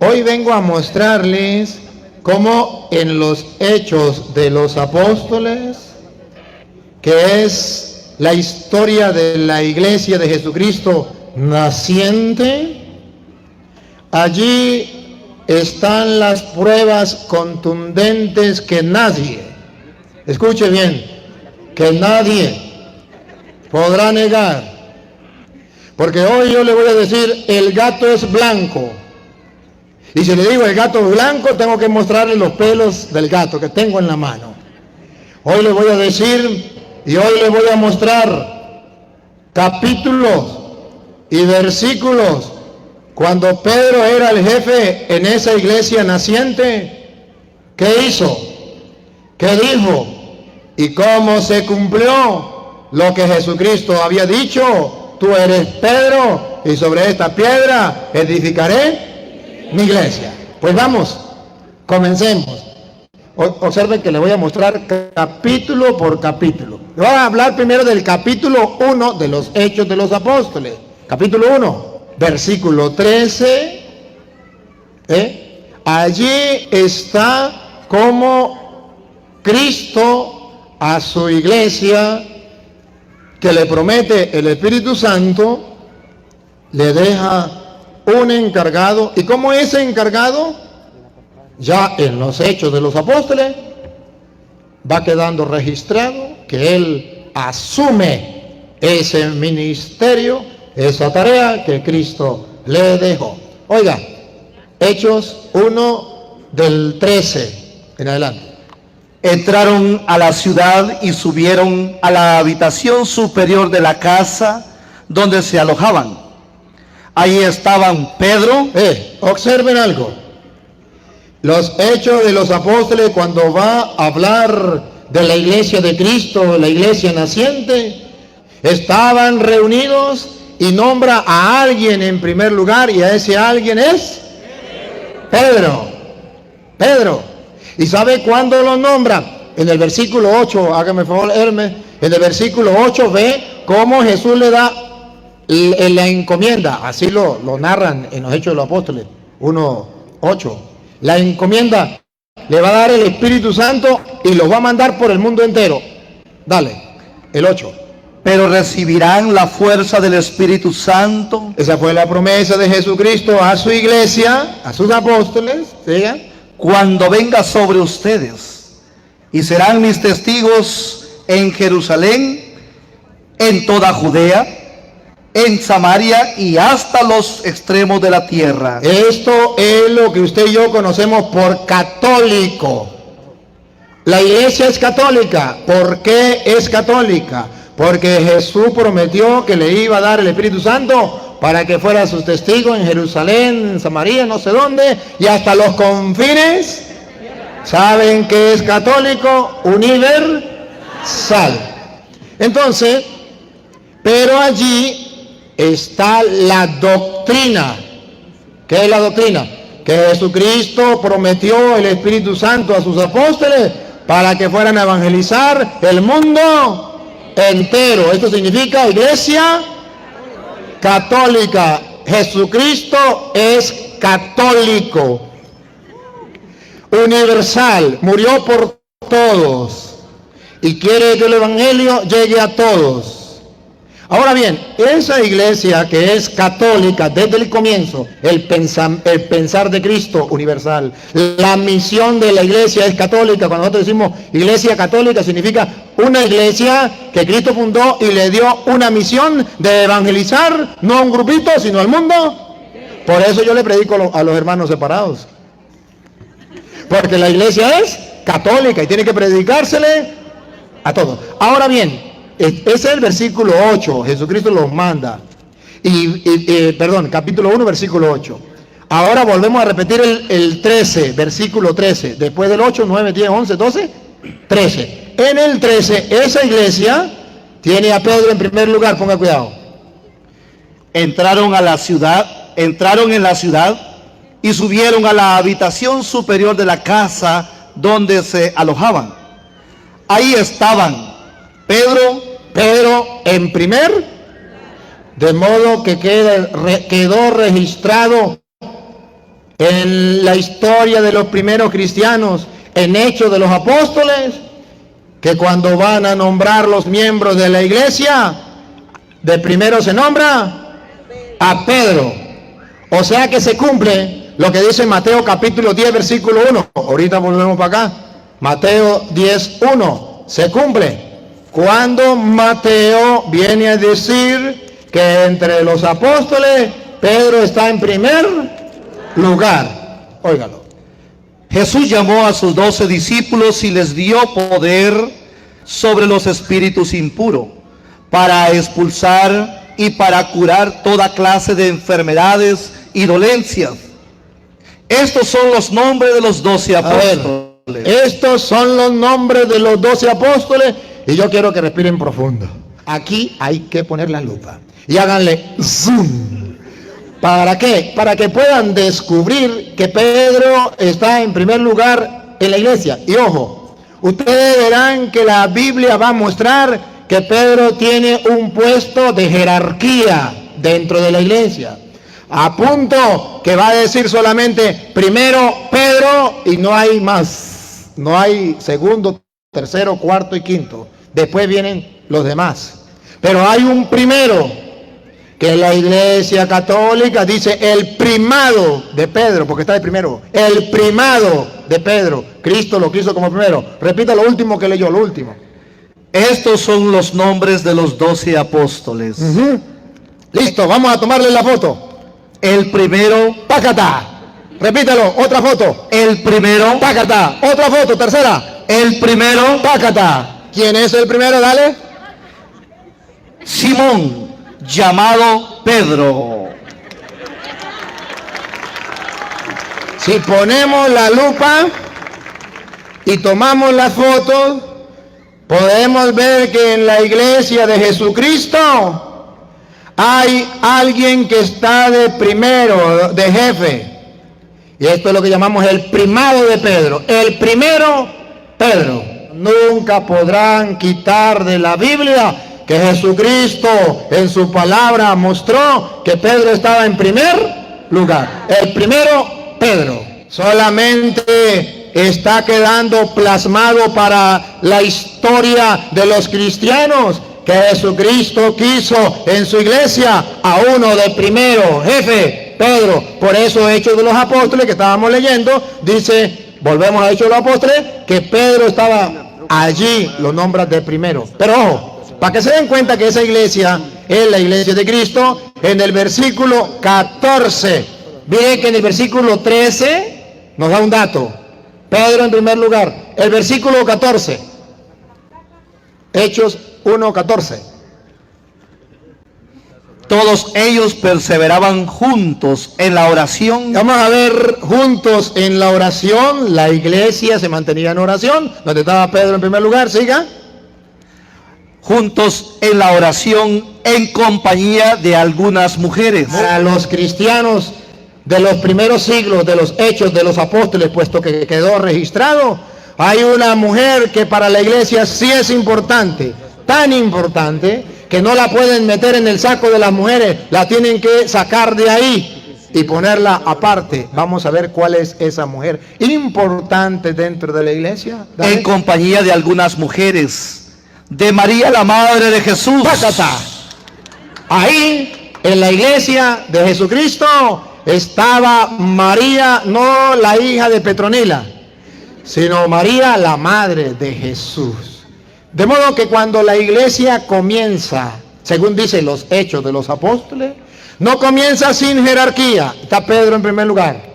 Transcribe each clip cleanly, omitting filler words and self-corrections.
Hoy vengo a mostrarles cómo en los Hechos de los Apóstoles, que es la historia de la iglesia de Jesucristo naciente, allí están las pruebas contundentes que nadie, escuche bien, que nadie podrá negar. Porque hoy yo le voy a decir, el gato es blanco. Y si le digo el gato es blanco, tengo que mostrarle los pelos del gato que tengo en la mano. Hoy le voy a decir, y hoy le voy a mostrar capítulos y versículos cuando Pedro era el jefe en esa iglesia naciente. ¿Qué hizo? ¿Qué dijo? Y cómo se cumplió lo que Jesucristo había dicho: tú eres Pedro, y sobre esta piedra edificaré mi iglesia. Pues vamos, comencemos. Observen que le voy a mostrar capítulo por capítulo. Le voy a hablar primero del capítulo 1 de los Hechos de los Apóstoles. Capítulo 1, versículo 13. Allí está como Cristo a su iglesia, que le promete el Espíritu Santo, le deja un encargado. ¿Y cómo ese encargado? Ya en los Hechos de los Apóstoles va quedando registrado que él asume ese ministerio, esa tarea que Cristo le dejó. Oiga, Hechos 1 del 13 en adelante. Entraron a la ciudad y subieron a la habitación superior de la casa donde se alojaban. Ahí estaban Pedro. Observen algo. Los Hechos de los Apóstoles, cuando va a hablar de la iglesia de Cristo, la iglesia naciente, estaban reunidos y nombra a alguien en primer lugar, y a ese alguien es Pedro. Pedro. ¿Y sabe cuándo lo nombra? En el versículo 8, hágame favor, Hermes. En el versículo 8 ve cómo Jesús le da la encomienda. Así lo narran en los Hechos de los Apóstoles 1:8. La encomienda: le va a dar el Espíritu Santo y los va a mandar por el mundo entero. Dale, el 8. Pero recibirán la fuerza del Espíritu Santo. Esa fue la promesa de Jesucristo a su iglesia, a sus apóstoles, ¿sí? Cuando venga sobre ustedes, y serán mis testigos en Jerusalén, en toda Judea, en Samaria y hasta los extremos de la tierra. Esto es lo que usted y yo conocemos por católico. La iglesia es católica. ¿Por qué es católica? Porque Jesús prometió que le iba a dar el Espíritu Santo para que fuera sus testigos en Jerusalén, en Samaria, no sé dónde, y hasta los confines. ¿Saben qué es católico? Universal. Entonces, pero allí está la doctrina. ¿Qué es la doctrina? Que Jesucristo prometió el Espíritu Santo a sus apóstoles para que fueran a evangelizar el mundo entero. Esto significa iglesia católica. Jesucristo es católico, universal, murió por todos y quiere que el evangelio llegue a todos. Ahora bien, esa iglesia que es católica desde el comienzo, el pensar de Cristo universal, la misión de la iglesia es católica. Cuando nosotros decimos iglesia católica, significa una iglesia que Cristo fundó y le dio una misión de evangelizar, no a un grupito, sino al mundo. Por eso yo le predico a los hermanos separados, porque la iglesia es católica y tiene que predicársele a todos. Ahora bien, ese es el versículo 8, Jesucristo los manda. Capítulo 1, versículo 8. Ahora volvemos a repetir el 13, versículo 13. Después del 8, 9, 10, 11, 12, 13. En el 13, esa iglesia tiene a Pedro en primer lugar, ponga cuidado. Entraron en la ciudad y subieron a la habitación superior de la casa donde se alojaban. Ahí estaban Pedro en primer, de modo que quedó registrado en la historia de los primeros cristianos, en Hechos de los Apóstoles, que cuando van a nombrar los miembros de la iglesia, de primero se nombra a Pedro. O sea que se cumple lo que dice Mateo capítulo 10, versículo 1. Ahorita volvemos para acá. Mateo 10, 1. Se cumple cuando Mateo viene a decir que entre los apóstoles Pedro está en primer lugar. Óigalo. Jesús llamó a sus 12 discípulos y les dio poder sobre los espíritus impuros para expulsar y para curar toda clase de enfermedades y dolencias. Estos son los nombres de los 12 apóstoles. Estos son los nombres de los 12 apóstoles, y yo quiero que respiren profundo. Aquí hay que poner la lupa y háganle zoom. ¿Para qué? Para que puedan descubrir que Pedro está en primer lugar en la iglesia. Y ojo, ustedes verán que la Biblia va a mostrar que Pedro tiene un puesto de jerarquía dentro de la iglesia. A punto que va a decir solamente primero Pedro y no hay más. No hay segundo, tercero, cuarto y quinto. Después vienen los demás. Pero hay un primero, que la iglesia católica dice el primado de Pedro, porque está de primero. El primado de Pedro. Cristo lo quiso como primero. Repita lo último que leyó, lo último. Estos son los nombres de los 12 apóstoles. Listo, vamos a tomarle la foto. El primero, Pácata. Repítalo, otra foto. el primero, Pácata. Otra foto, tercera. el primero, Pácata. ¿Quién es el primero? Dale. Simón, llamado Pedro. Si ponemos la lupa y tomamos las fotos, podemos ver que en la iglesia de Jesucristo hay alguien que está de primero, de jefe. Y esto es lo que llamamos el primado de Pedro. El primero, Pedro. Nunca podrán quitar de la Biblia que Jesucristo en su palabra mostró que Pedro estaba en primer lugar. El primero, Pedro. Solamente está quedando plasmado para la historia de los cristianos que Jesucristo quiso en su iglesia a uno de primero, jefe, Pedro. Por eso Hechos de los Apóstoles que estábamos leyendo, dice, volvemos a Hechos de los Apóstoles, que Pedro estaba allí, lo nombra de primero. Pero ojo, para que se den cuenta que esa iglesia es la iglesia de Cristo, en el versículo 14, miren que en el versículo 13 nos da un dato. Pedro en primer lugar. El versículo 14, Hechos 1:14. Todos ellos perseveraban juntos en la oración. Vamos a ver juntos en la oración. La iglesia se mantenía en oración. Donde estaba Pedro en primer lugar, siga. Juntos en la oración en compañía de algunas mujeres. Para los cristianos de los primeros siglos de los Hechos de los Apóstoles, puesto que quedó registrado, hay una mujer que para la iglesia sí es importante, tan importante que no la pueden meter en el saco de las mujeres, la tienen que sacar de ahí y ponerla aparte. Vamos a ver cuál es esa mujer importante dentro de la iglesia. Dale. En compañía de algunas mujeres. De María, la madre de Jesús. ¡Pácata! Ahí, en la iglesia de Jesucristo, estaba María, no la hija de Petronila, sino María, la madre de Jesús. De modo que cuando la iglesia comienza, según dicen los Hechos de los Apóstoles, no comienza sin jerarquía. Está Pedro en primer lugar.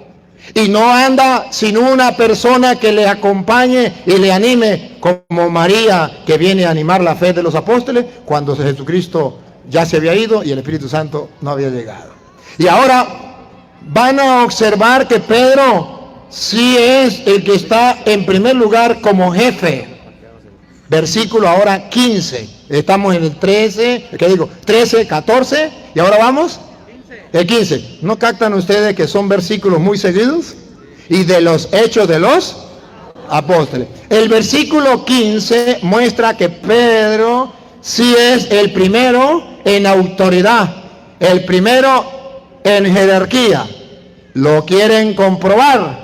Y no anda sin una persona que le acompañe y le anime, como María, que viene a animar la fe de los apóstoles cuando Jesucristo ya se había ido y el Espíritu Santo no había llegado. Y ahora van a observar que Pedro sí es el que está en primer lugar como jefe. Versículo ahora 15. Estamos en el 13, ¿qué digo? 13, 14 y ahora vamos. El 15. ¿No captan ustedes que son versículos muy seguidos? Y de los Hechos de los Apóstoles. El versículo 15 muestra que Pedro sí es el primero en autoridad, el primero en jerarquía. ¿Lo quieren comprobar?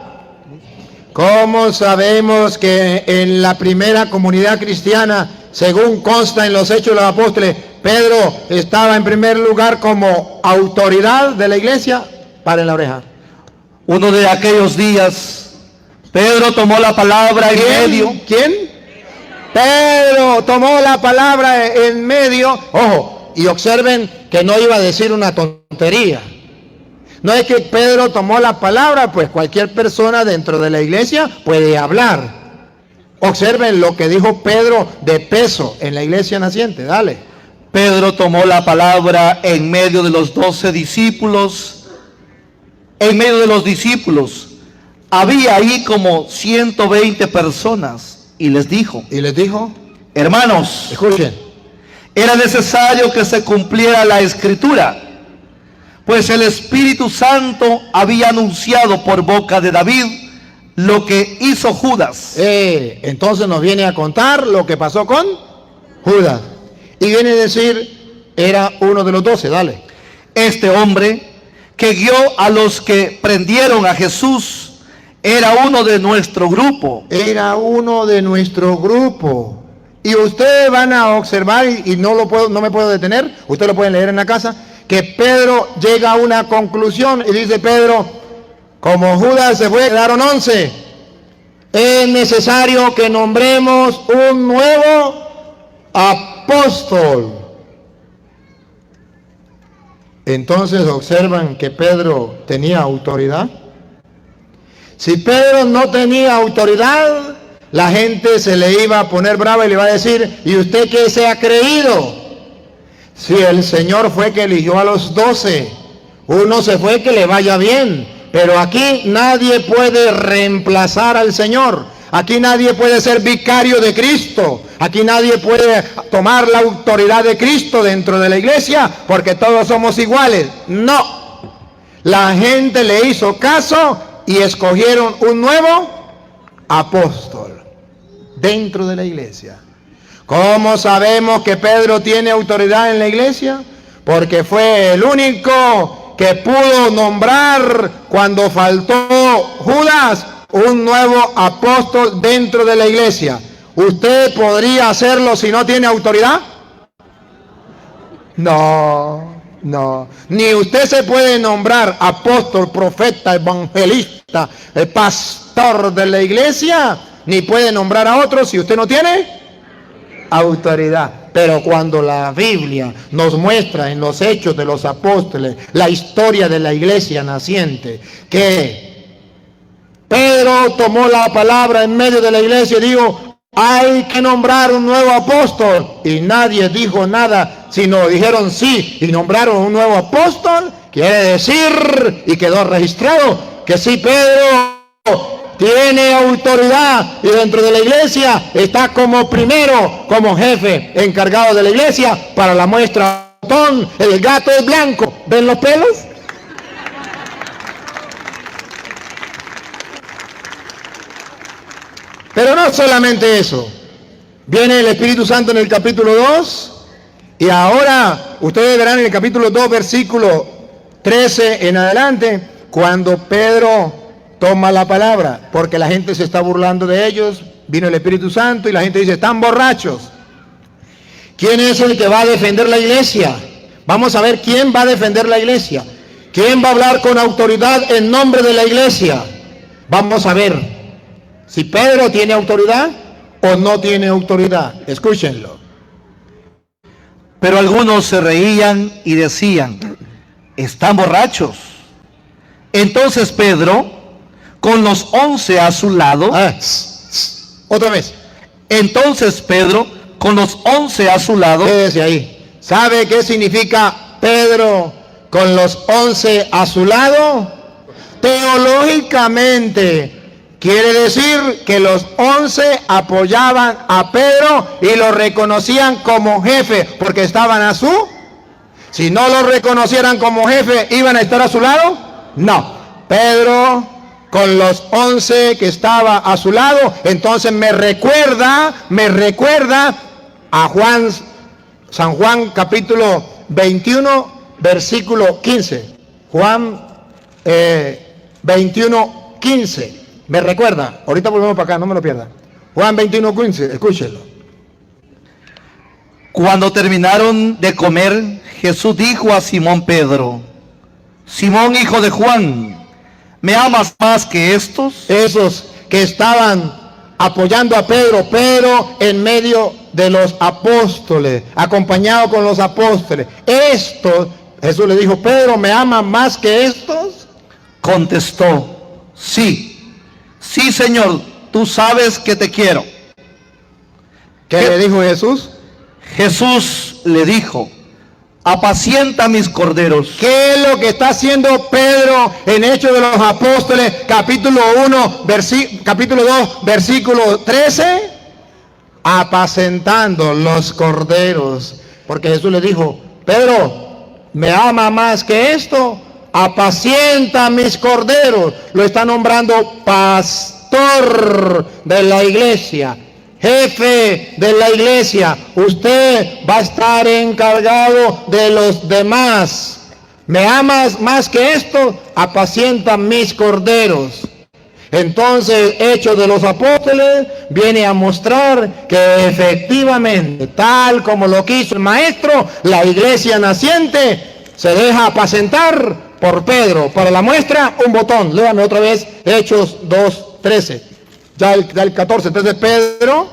¿Cómo sabemos que en la primera comunidad cristiana, según consta en los Hechos de los Apóstoles, Pedro estaba en primer lugar como autoridad de la iglesia? Paren la oreja. Uno de aquellos días, Pedro tomó la palabra en medio. ¿Quién? Pedro tomó la palabra en medio. Ojo, y observen que no iba a decir una tontería. No es que Pedro tomó la palabra, pues cualquier persona dentro de la iglesia puede hablar. Observen lo que dijo Pedro de peso en la iglesia naciente. Dale. Pedro tomó la palabra en medio de los 12 discípulos. En medio de los discípulos había ahí como 120 personas y les dijo, hermanos, escuchen, era necesario que se cumpliera la escritura, pues el Espíritu Santo había anunciado por boca de David lo que hizo Judas. Entonces nos viene a contar lo que pasó con Judas. Y viene a decir, era uno de los 12, dale. Este hombre que guió a los que prendieron a Jesús era uno de nuestro grupo. Era uno de nuestro grupo. Y ustedes van a observar, y no me puedo detener, ustedes lo pueden leer en la casa, que Pedro llega a una conclusión y dice Pedro, como Judas se fue, quedaron 11. Es necesario que nombremos un nuevo apóstol. Entonces observan que Pedro tenía autoridad. Si Pedro no tenía autoridad, la gente se le iba a poner brava y le iba a decir, ¿y usted qué se ha creído? Si el Señor fue que eligió a los 12, uno se fue que le vaya bien, pero aquí nadie puede reemplazar al Señor. Aquí nadie puede ser vicario de Cristo. Aquí nadie puede tomar la autoridad de Cristo dentro de la iglesia porque todos somos iguales. No. La gente le hizo caso y escogieron un nuevo apóstol dentro de la iglesia. ¿Cómo sabemos que Pedro tiene autoridad en la iglesia? Porque fue el único que pudo nombrar cuando faltó Judas un nuevo apóstol dentro de la iglesia. ¿Usted podría hacerlo si no tiene autoridad? No. Ni usted se puede nombrar apóstol, profeta, evangelista, pastor de la iglesia, ni puede nombrar a otros si usted no tiene autoridad. Pero cuando la Biblia nos muestra en los Hechos de los Apóstoles la historia de la iglesia naciente, que Pedro tomó la palabra en medio de la iglesia y dijo, hay que nombrar un nuevo apóstol. Y nadie dijo nada, sino dijeron sí y nombraron un nuevo apóstol. Quiere decir, y quedó registrado, que sí, Pedro tiene autoridad y dentro de la iglesia está como primero, como jefe encargado de la iglesia. Para la muestra, el gato es blanco. ¿Ven los pelos? Pero no solamente eso. Viene el Espíritu Santo en el capítulo 2. Y ahora ustedes verán en el capítulo 2, versículo 13 en adelante, cuando Pedro toma la palabra, porque la gente se está burlando de ellos. Vino el Espíritu Santo y la gente dice, están borrachos. ¿Quién es el que va a defender la iglesia? Vamos a ver quién va a defender la iglesia. ¿Quién va a hablar con autoridad en nombre de la iglesia? Vamos a ver si Pedro tiene autoridad o no tiene autoridad. Escúchenlo. Pero algunos se reían y decían, están borrachos. Entonces Pedro, con los 11 a su lado, otra vez. Entonces Pedro, con los 11 a su lado, quédese ahí. ¿Sabe qué significa Pedro con los 11 a su lado? Teológicamente quiere decir que los 11 apoyaban a Pedro y lo reconocían como jefe porque estaban a su. Si no lo reconocieran como jefe, ¿iban a estar a su lado? No. Pedro con los 11 que estaba a su lado, entonces me recuerda a San Juan capítulo 21, versículo 15. 21:15. Me recuerda, ahorita volvemos para acá, no me lo pierda. Juan 21:15, escúchelo. Cuando terminaron de comer, Jesús dijo a Simón Pedro: Simón, hijo de Juan, ¿me amas más que estos? Esos que estaban apoyando a Pedro, Pedro en medio de los apóstoles, acompañado con los apóstoles. Estos, Jesús le dijo: Pedro, ¿me ama más que estos? Contestó: sí, sí, Señor, tú sabes que te quiero. ¿Qué le dijo Jesús? Jesús le dijo: apacienta mis corderos. ¿Qué es lo que está haciendo Pedro en Hechos de los Apóstoles, capítulo 1, capítulo 2, versículo 13? Apacentando los corderos. Porque Jesús le dijo: Pedro, ¿me ama más que esto? Apacienta mis corderos. Lo está nombrando pastor de la iglesia, jefe de la iglesia. Usted va a estar encargado de los demás. ¿Me amas más que esto? Apacienta mis corderos. Entonces, Hechos de los Apóstoles viene a mostrar que efectivamente, tal como lo quiso el maestro, la iglesia naciente se deja apacentar por Pedro. Para la muestra, un botón. Léame otra vez Hechos 2:13. Ya el 14. Entonces, Pedro,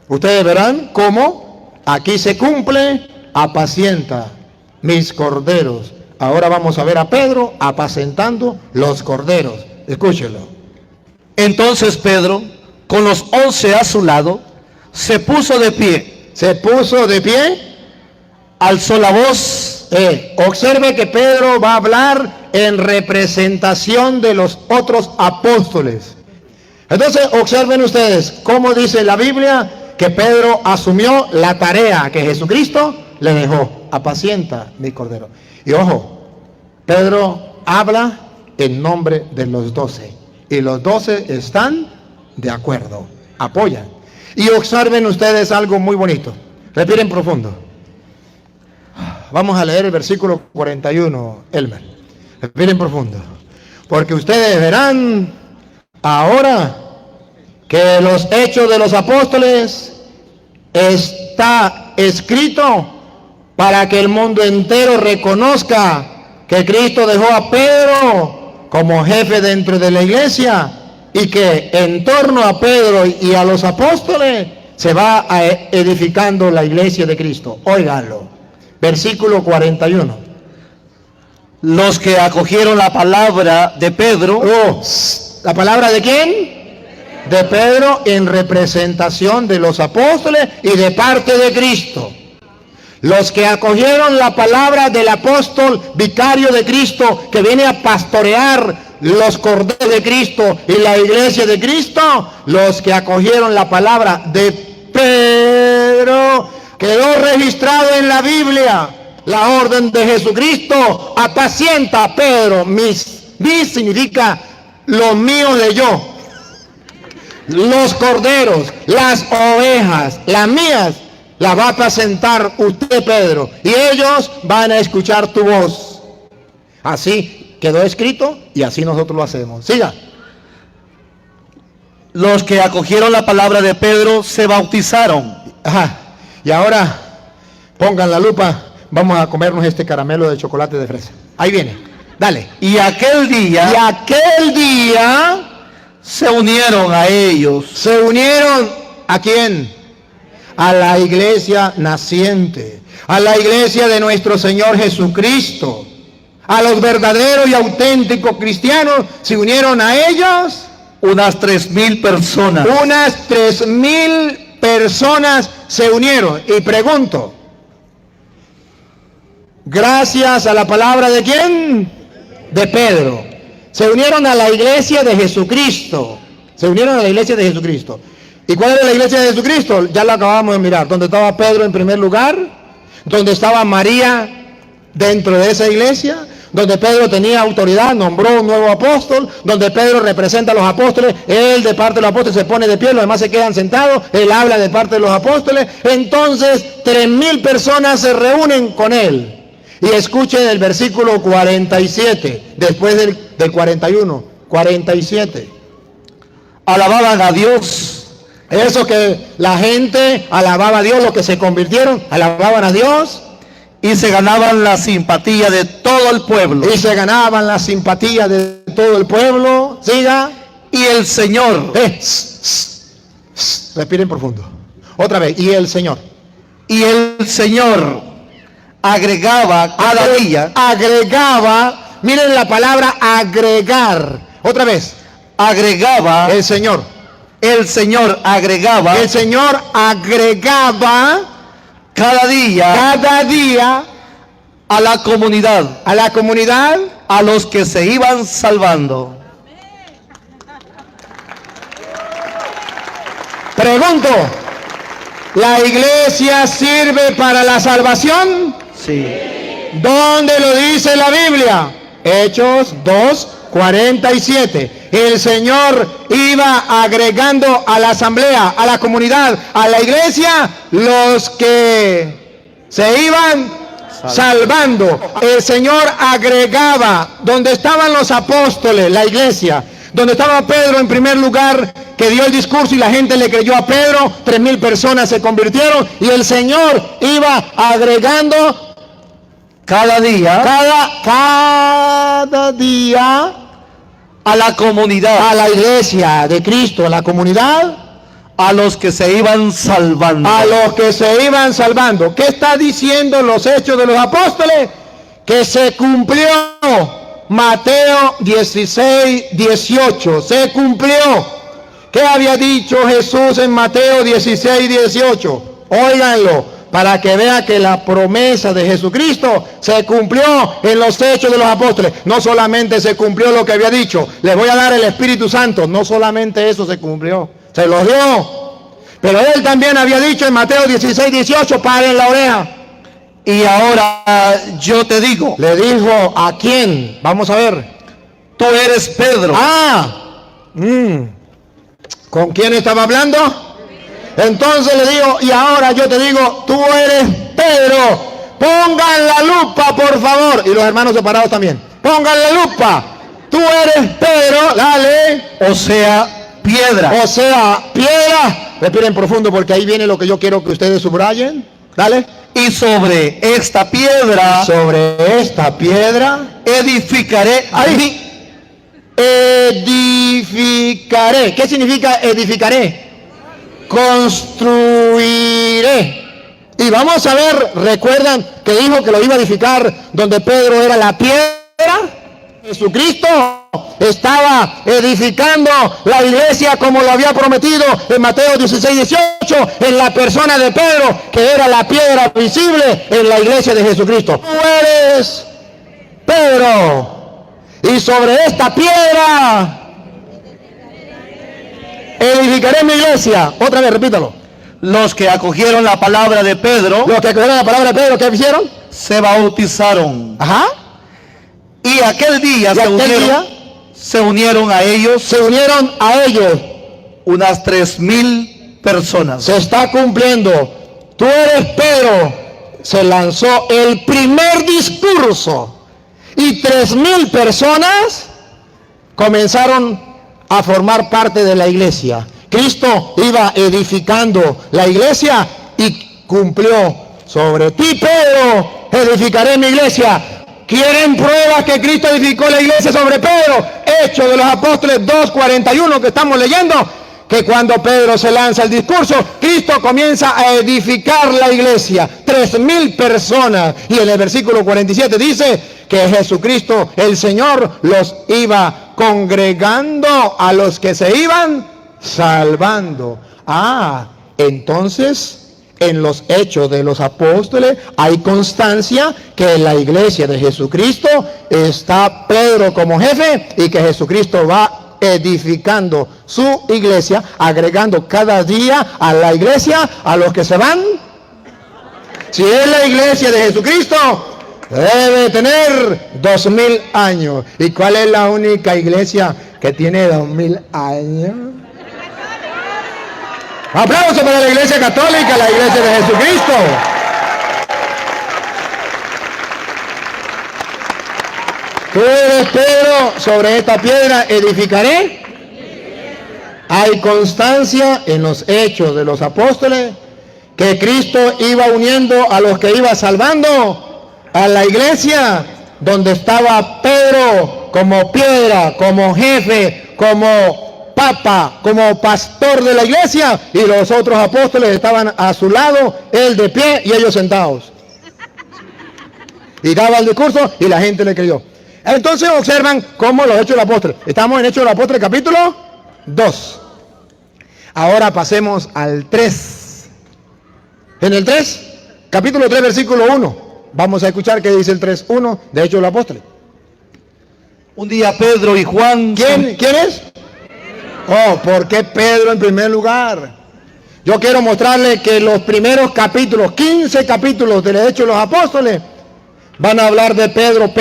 ustedes verán cómo aquí se cumple: apacienta mis corderos. Ahora vamos a ver a Pedro apacentando los corderos. Escúchelo. Entonces Pedro, con los 11 a su lado, se puso de pie. Se puso de pie. Alzó la voz. Observe que Pedro va a hablar en representación de los otros apóstoles. Entonces, observen ustedes cómo dice la Biblia que Pedro asumió la tarea que Jesucristo le dejó: apacienta mi cordero. Y ojo, Pedro habla en nombre de los 12. Y los 12 están de acuerdo, apoyan. Y observen ustedes algo muy bonito. Respiren profundo. Vamos a leer el versículo 41, Elmer. Respiren profundo. Porque ustedes verán ahora que los Hechos de los Apóstoles está escrito para que el mundo entero reconozca que Cristo dejó a Pedro como jefe dentro de la iglesia, y que en torno a Pedro y a los apóstoles se va edificando la iglesia de Cristo. Óiganlo. Versículo 41. Los que acogieron la palabra de Pedro. ¿La palabra de quién? De Pedro, en representación de los apóstoles y de parte de Cristo. Los que acogieron la palabra del apóstol vicario de Cristo, que viene a pastorear los corderos de Cristo y la iglesia de Cristo. Los que acogieron la palabra de Pedro, quedó registrado en la Biblia la orden de Jesucristo: apacienta a Pedro. Mis significa lo mío de yo. Los corderos, las ovejas, las mías, las va a apacentar usted, Pedro, y ellos van a escuchar tu voz. Así quedó escrito y así nosotros lo hacemos. Siga. Los que acogieron la palabra de Pedro se bautizaron. Ajá. Y ahora pongan la lupa. Vamos a comernos este caramelo de chocolate de fresa. Ahí viene. Dale. Y aquel día se unieron a ellos. ¿Se unieron a quién? A la iglesia naciente, a la iglesia de nuestro Señor Jesucristo. A los verdaderos y auténticos cristianos se unieron a ellos unas 3,000 personas. Unas 3,000 personas se unieron. Y pregunto, gracias a la palabra de quién? De Pedro. Se unieron a la iglesia de Jesucristo. Se unieron a la iglesia de Jesucristo. ¿Y cuál era la iglesia de Jesucristo? Ya la acabamos de mirar. Donde estaba Pedro en primer lugar, donde estaba María dentro de esa iglesia, donde Pedro tenía autoridad, nombró un nuevo apóstol, donde Pedro representa a los apóstoles, él de parte de los apóstoles se pone de pie, los demás se quedan sentados, él habla de parte de los apóstoles. Entonces 3,000 personas se reúnen con él. Y escuchen el versículo 47, después del 41, 47. Alababan a Dios. Eso que la gente alababa a Dios, los que se convirtieron, alababan a Dios. Y se ganaban la simpatía de todo el pueblo. Y se ganaban la simpatía de todo el pueblo. Siga. Y el Señor. Respiren profundo. Otra vez. Y el Señor. Y el Señor agregaba cada día. Agregaba. Miren la palabra agregar. Otra vez. Agregaba. El Señor. El Señor agregaba. El Señor agregaba cada día a la comunidad. A la comunidad. A los que se iban salvando. Pregunto, ¿la iglesia sirve para la salvación? Sí. ¿Dónde lo dice la Biblia? Hechos 2:47. El Señor iba agregando a la asamblea, a la comunidad, a la iglesia, los que se iban salvando. El Señor agregaba, donde estaban los apóstoles, la iglesia, donde estaba Pedro en primer lugar, que dio el discurso y la gente le creyó a Pedro, 3,000 personas se convirtieron, y el Señor iba agregando cada día a la comunidad, a la iglesia de Cristo, a la comunidad, a los que se iban salvando. A los que se iban salvando. ¿Qué está diciendo los Hechos de los Apóstoles? Que se cumplió Mateo 16:18. Se cumplió. ¿Qué había dicho Jesús en Mateo 16:18? Óiganlo, para que vea que la promesa de Jesucristo se cumplió en los Hechos de los Apóstoles. No solamente se cumplió lo que había dicho, les voy a dar el Espíritu Santo. No solamente eso se cumplió, se lo dio. Pero él también había dicho en Mateo 16:18, paren la oreja. Y ahora yo te digo. Le dijo, ¿a quién? Vamos a ver. Tú eres Pedro. ¿Con quién estaba hablando? Entonces le digo, y ahora yo te digo, tú eres Pedro. Pongan la lupa, por favor. Y los hermanos separados también. Pongan la lupa. Tú eres Pedro, dale. O sea, piedra. O sea, piedra. Respiren profundo porque ahí viene lo que yo quiero que ustedes subrayen. Dale. Y sobre esta piedra. Sobre esta piedra. Edificaré. Ahí. Edificaré. ¿Qué significa edificaré? Construiré. Y vamos a ver, recuerdan que dijo que lo iba a edificar donde Pedro era la piedra. Jesucristo estaba edificando la iglesia como lo había prometido en Mateo 16:18, en la persona de Pedro, que era la piedra visible en la iglesia de Jesucristo. Tú eres Pedro, y sobre esta piedra edificaré mi iglesia. Otra vez, repítalo. Los que acogieron la palabra de Pedro. Los que acogieron la palabra de Pedro, ¿qué hicieron? Se bautizaron. Ajá. Y aquel día se unieron a ellos. Se unieron a ellos unas 3,000 personas. Se está cumpliendo. Tú eres Pedro. Se lanzó el primer discurso. Y 3,000 personas comenzaron a formar parte de la iglesia. Cristo iba edificando la iglesia y cumplió. Sobre ti, Pedro, edificaré mi iglesia. ¿Quieren pruebas que Cristo edificó la iglesia sobre Pedro? Hechos de los Apóstoles 2:41 que estamos leyendo. Que cuando Pedro se lanza el discurso, Cristo comienza a edificar la iglesia. 3,000 personas. Y en el versículo 47 dice que Jesucristo, el Señor, los iba congregando a los que se iban salvando. Entonces, en los Hechos de los Apóstoles hay constancia que en la iglesia de Jesucristo está Pedro como jefe y que Jesucristo va edificando su iglesia, agregando cada día a la iglesia a los que se van. Si es la iglesia de Jesucristo, debe tener 2,000 años. ¿Y cuál es la única iglesia que tiene 2,000 años? Aplauso para la iglesia católica, la iglesia de Jesucristo. Tú eres Pedro, sobre esta piedra edificaré. Hay constancia en los hechos de los apóstoles que Cristo iba uniendo a los que iba salvando a la iglesia, donde estaba Pedro como piedra, como jefe, como papa, como pastor de la iglesia, y los otros apóstoles estaban a su lado, él de pie y ellos sentados. Y daba el discurso y la gente le creyó. Entonces observan cómo los Hechos de los Apóstoles. Estamos en Hechos de los Apóstoles capítulo 2. Ahora pasemos al 3. En el 3, capítulo 3, versículo 1. Vamos a escuchar qué dice el 3:1 de Hechos de los Apóstoles. Un día Pedro y Juan... ¿Quién es? Oh, ¿por qué Pedro en primer lugar? Yo quiero mostrarle que los primeros capítulos, 15 capítulos del Hechos de los Apóstoles, van a hablar de Pedro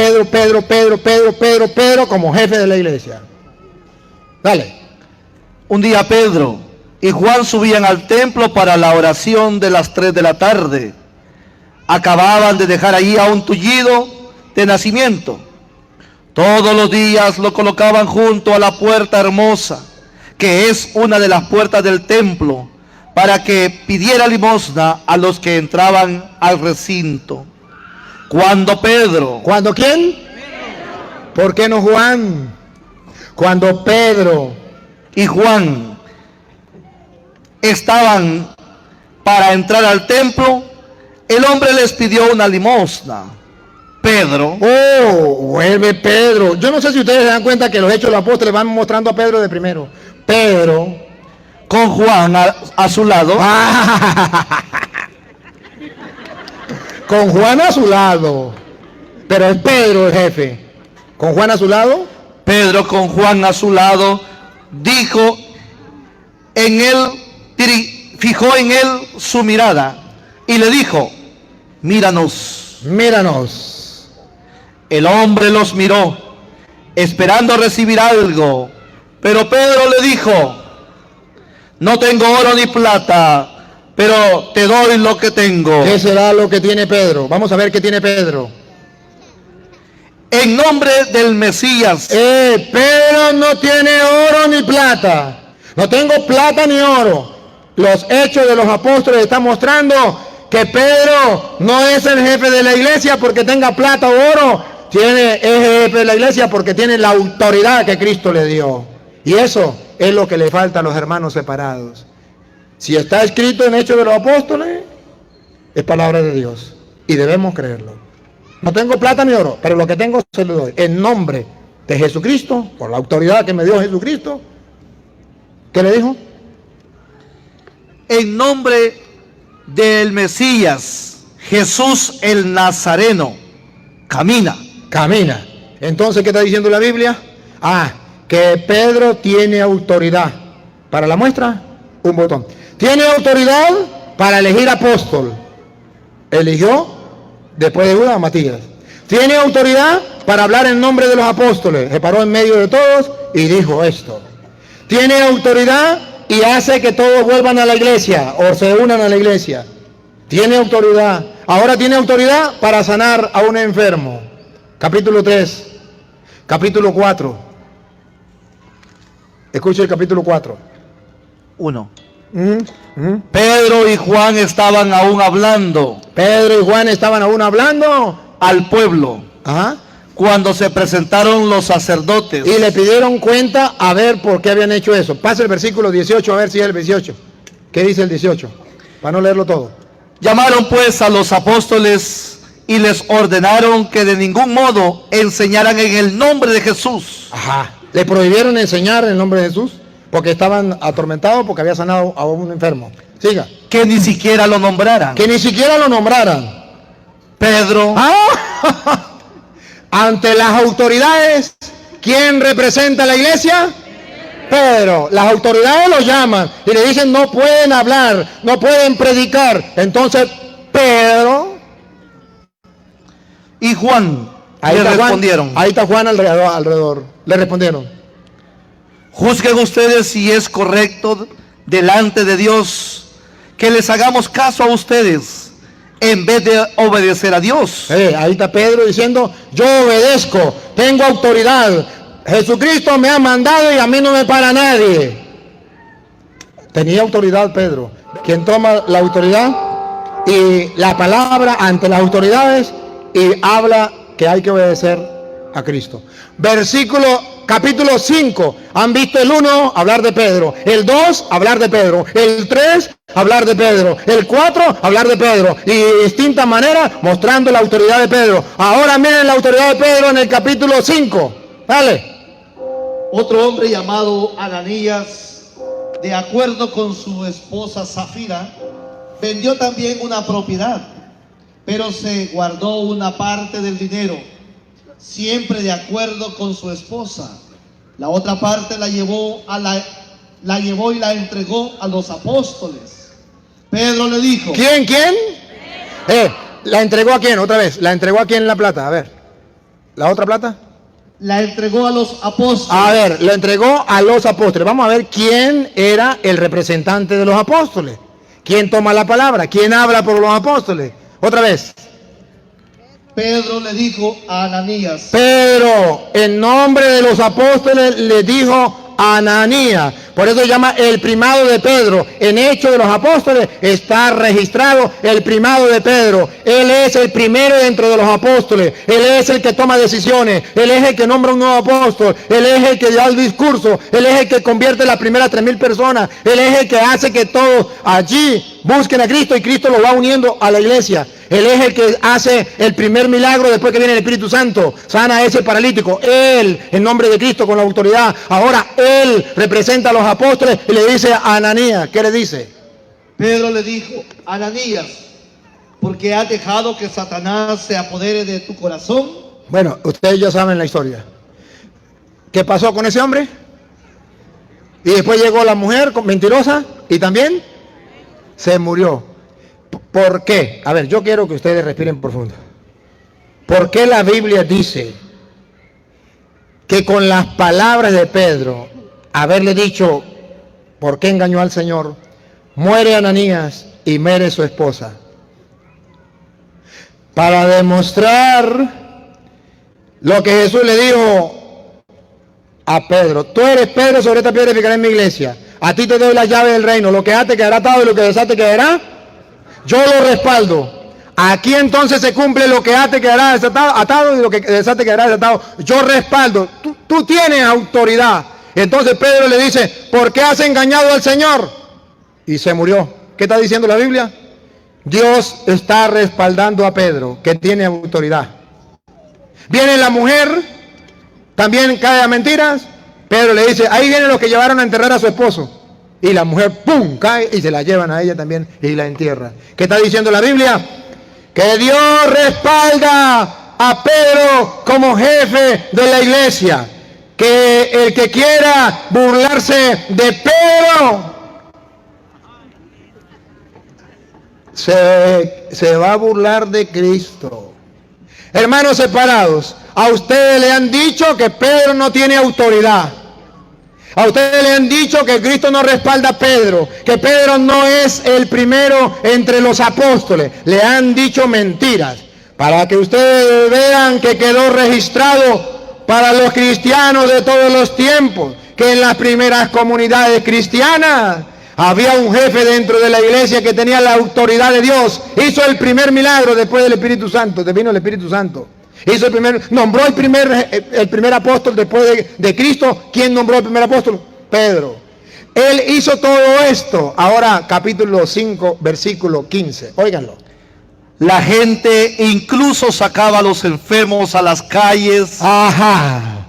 como jefe de la iglesia. Dale. Un día Pedro y Juan subían al templo para la oración de las 3 de la tarde. Acababan de dejar allí a un tullido de nacimiento. Todos los días lo colocaban junto a la puerta hermosa, que es una de las puertas del templo, para que pidiera limosna a los que entraban al recinto. Cuando Pedro... ¿Cuándo quién? ¿Por qué no Juan? Cuando Pedro y Juan estaban para entrar al templo, el hombre les pidió una limosna. Pedro... Oh, vuelve Pedro. Yo no sé si ustedes se dan cuenta que los Hechos de los Apóstoles van mostrando a Pedro de primero. Pedro, con Juan a su lado. Con Juan a su lado. Pero es Pedro el jefe. Con Juan a su lado. Pedro con Juan a su lado dijo en él, fijó en él su mirada y le dijo: míranos. Míranos. El hombre los miró, esperando recibir algo, pero Pedro le dijo: no tengo oro ni plata, pero te doy lo que tengo. ¿Qué será lo que tiene Pedro? Vamos a ver qué tiene Pedro. En nombre del Mesías. Pedro no tiene oro ni plata. No tengo plata ni oro. Los Hechos de los Apóstoles están mostrando que Pedro no es el jefe de la iglesia porque tenga plata o oro. Es el jefe de la iglesia porque tiene la autoridad que Cristo le dio. Y eso es lo que le falta a los hermanos separados. Si está escrito en Hechos de los Apóstoles, es palabra de Dios. Y debemos creerlo. No tengo plata ni oro, pero lo que tengo se lo doy. En nombre de Jesucristo, por la autoridad que me dio Jesucristo. ¿Qué le dijo? En nombre del Mesías, Jesús el Nazareno, camina. Camina. Entonces, ¿qué está diciendo la Biblia? Que Pedro tiene autoridad. Para la muestra, un botón. Tiene autoridad para elegir apóstol. Eligió, después de Judas, a Matías. Tiene autoridad para hablar en nombre de los apóstoles. Se paró en medio de todos y dijo esto. Tiene autoridad y hace que todos vuelvan a la iglesia o se unan a la iglesia. Tiene autoridad. Ahora tiene autoridad para sanar a un enfermo. Capítulo 3. Capítulo 4. Escuche el capítulo 4. 1. Pedro y Juan estaban aún hablando. Pedro y Juan estaban aún hablando al pueblo. Ajá. Cuando se presentaron los sacerdotes. Y le pidieron cuenta a ver por qué habían hecho eso. Pasa el versículo 18 a ver si es el 18. ¿Qué dice el 18? Para no leerlo todo. Llamaron pues a los apóstoles y les ordenaron que de ningún modo enseñaran en el nombre de Jesús. Ajá. Le prohibieron enseñar en el nombre de Jesús porque estaban atormentados porque había sanado a un enfermo. Siga. Que ni siquiera lo nombraran. Que ni siquiera lo nombraran. Pedro. Ante las autoridades, ¿quién representa a la iglesia? Pedro. Las autoridades lo llaman y le dicen no pueden hablar, no pueden predicar. Entonces Pedro y Juan le respondieron. Ahí está Juan alrededor. Le respondieron. Juzguen ustedes si es correcto delante de Dios que les hagamos caso a ustedes en vez de obedecer a Dios. Ahí está Pedro diciendo, yo obedezco, tengo autoridad. Jesucristo me ha mandado y a mí no me para nadie. Tenía autoridad Pedro. Quien toma la autoridad y la palabra ante las autoridades y habla que hay que obedecer a Cristo. Capítulo 5, han visto el 1 hablar de Pedro, el 2 hablar de Pedro, el 3 hablar de Pedro, el 4 hablar de Pedro, y de distinta manera mostrando la autoridad de Pedro. Ahora miren la autoridad de Pedro en el capítulo 5. Dale. Otro hombre llamado Ananías, de acuerdo con su esposa Zafira, vendió también una propiedad, pero se guardó una parte del dinero, siempre de acuerdo con su esposa. La otra parte la llevó y la entregó a los apóstoles. Pedro le dijo. ¿Quién? ¿La entregó a quién? Otra vez. ¿La entregó a quién la plata? A ver. ¿La otra plata? La entregó a los apóstoles. A ver, la entregó a los apóstoles. Vamos a ver quién era el representante de los apóstoles. ¿Quién toma la palabra? ¿Quién habla por los apóstoles? Otra vez. Pedro le dijo a Ananías. Pedro, en nombre de los apóstoles, le dijo a Ananías. Por eso se llama el primado de Pedro. En Hechos de los Apóstoles está registrado el primado de Pedro. Él es el primero dentro de los apóstoles. Él es el que toma decisiones. Él es el que nombra un nuevo apóstol. Él es el que da el discurso. Él es el que convierte las primeras 3,000 personas. Él es el que hace que todos allí busquen a Cristo y Cristo lo va uniendo a la iglesia. Él es el que hace el primer milagro después que viene el Espíritu Santo. Sana a ese paralítico. Él, en nombre de Cristo, con la autoridad. Ahora Él representa a los apóstoles y le dice a Ananías. ¿Qué le dice? Pedro le dijo, Ananías, porque has dejado que Satanás se apodere de tu corazón. Bueno, ustedes ya saben la historia. ¿Qué pasó con ese hombre? Y después llegó la mujer mentirosa y también se murió. ¿Por qué? A ver, yo quiero que ustedes respiren profundo. ¿Por qué la Biblia dice que con las palabras de Pedro, haberle dicho por qué engañó al Señor, muere Ananías y muere su esposa? Para demostrar lo que Jesús le dijo a Pedro: tú eres Pedro, sobre esta piedra edificaré en mi iglesia. A ti te doy la llave del reino. Lo que ate quedará atado y lo que desate quedará. Yo lo respaldo. Aquí entonces se cumple lo que ate quedará atado y lo que desate quedará desatado. Yo respaldo. Tú tienes autoridad. Entonces Pedro le dice: ¿por qué has engañado al Señor? Y se murió. ¿Qué está diciendo la Biblia? Dios está respaldando a Pedro, que tiene autoridad. Viene la mujer, también cae a mentiras. Pedro le dice: ahí vienen los que llevaron a enterrar a su esposo. Y la mujer, ¡pum!, cae y se la llevan a ella también y la entierra. ¿Qué está diciendo la Biblia? Que Dios respalda a Pedro como jefe de la iglesia. Que el que quiera burlarse de Pedro se va a burlar de Cristo. Hermanos separados, a ustedes le han dicho que Pedro no tiene autoridad. A ustedes le han dicho que Cristo no respalda a Pedro, que Pedro no es el primero entre los apóstoles. Le han dicho mentiras, para que ustedes vean que quedó registrado para los cristianos de todos los tiempos, que en las primeras comunidades cristianas había un jefe dentro de la iglesia que tenía la autoridad de Dios. Hizo el primer milagro después del Espíritu Santo, vino el Espíritu Santo. Nombró el primer apóstol después de Cristo. ¿Quién nombró el primer apóstol? Pedro. Él hizo todo esto. Ahora capítulo 5, versículo 15. Óiganlo. La gente incluso sacaba a los enfermos a las calles. Ajá.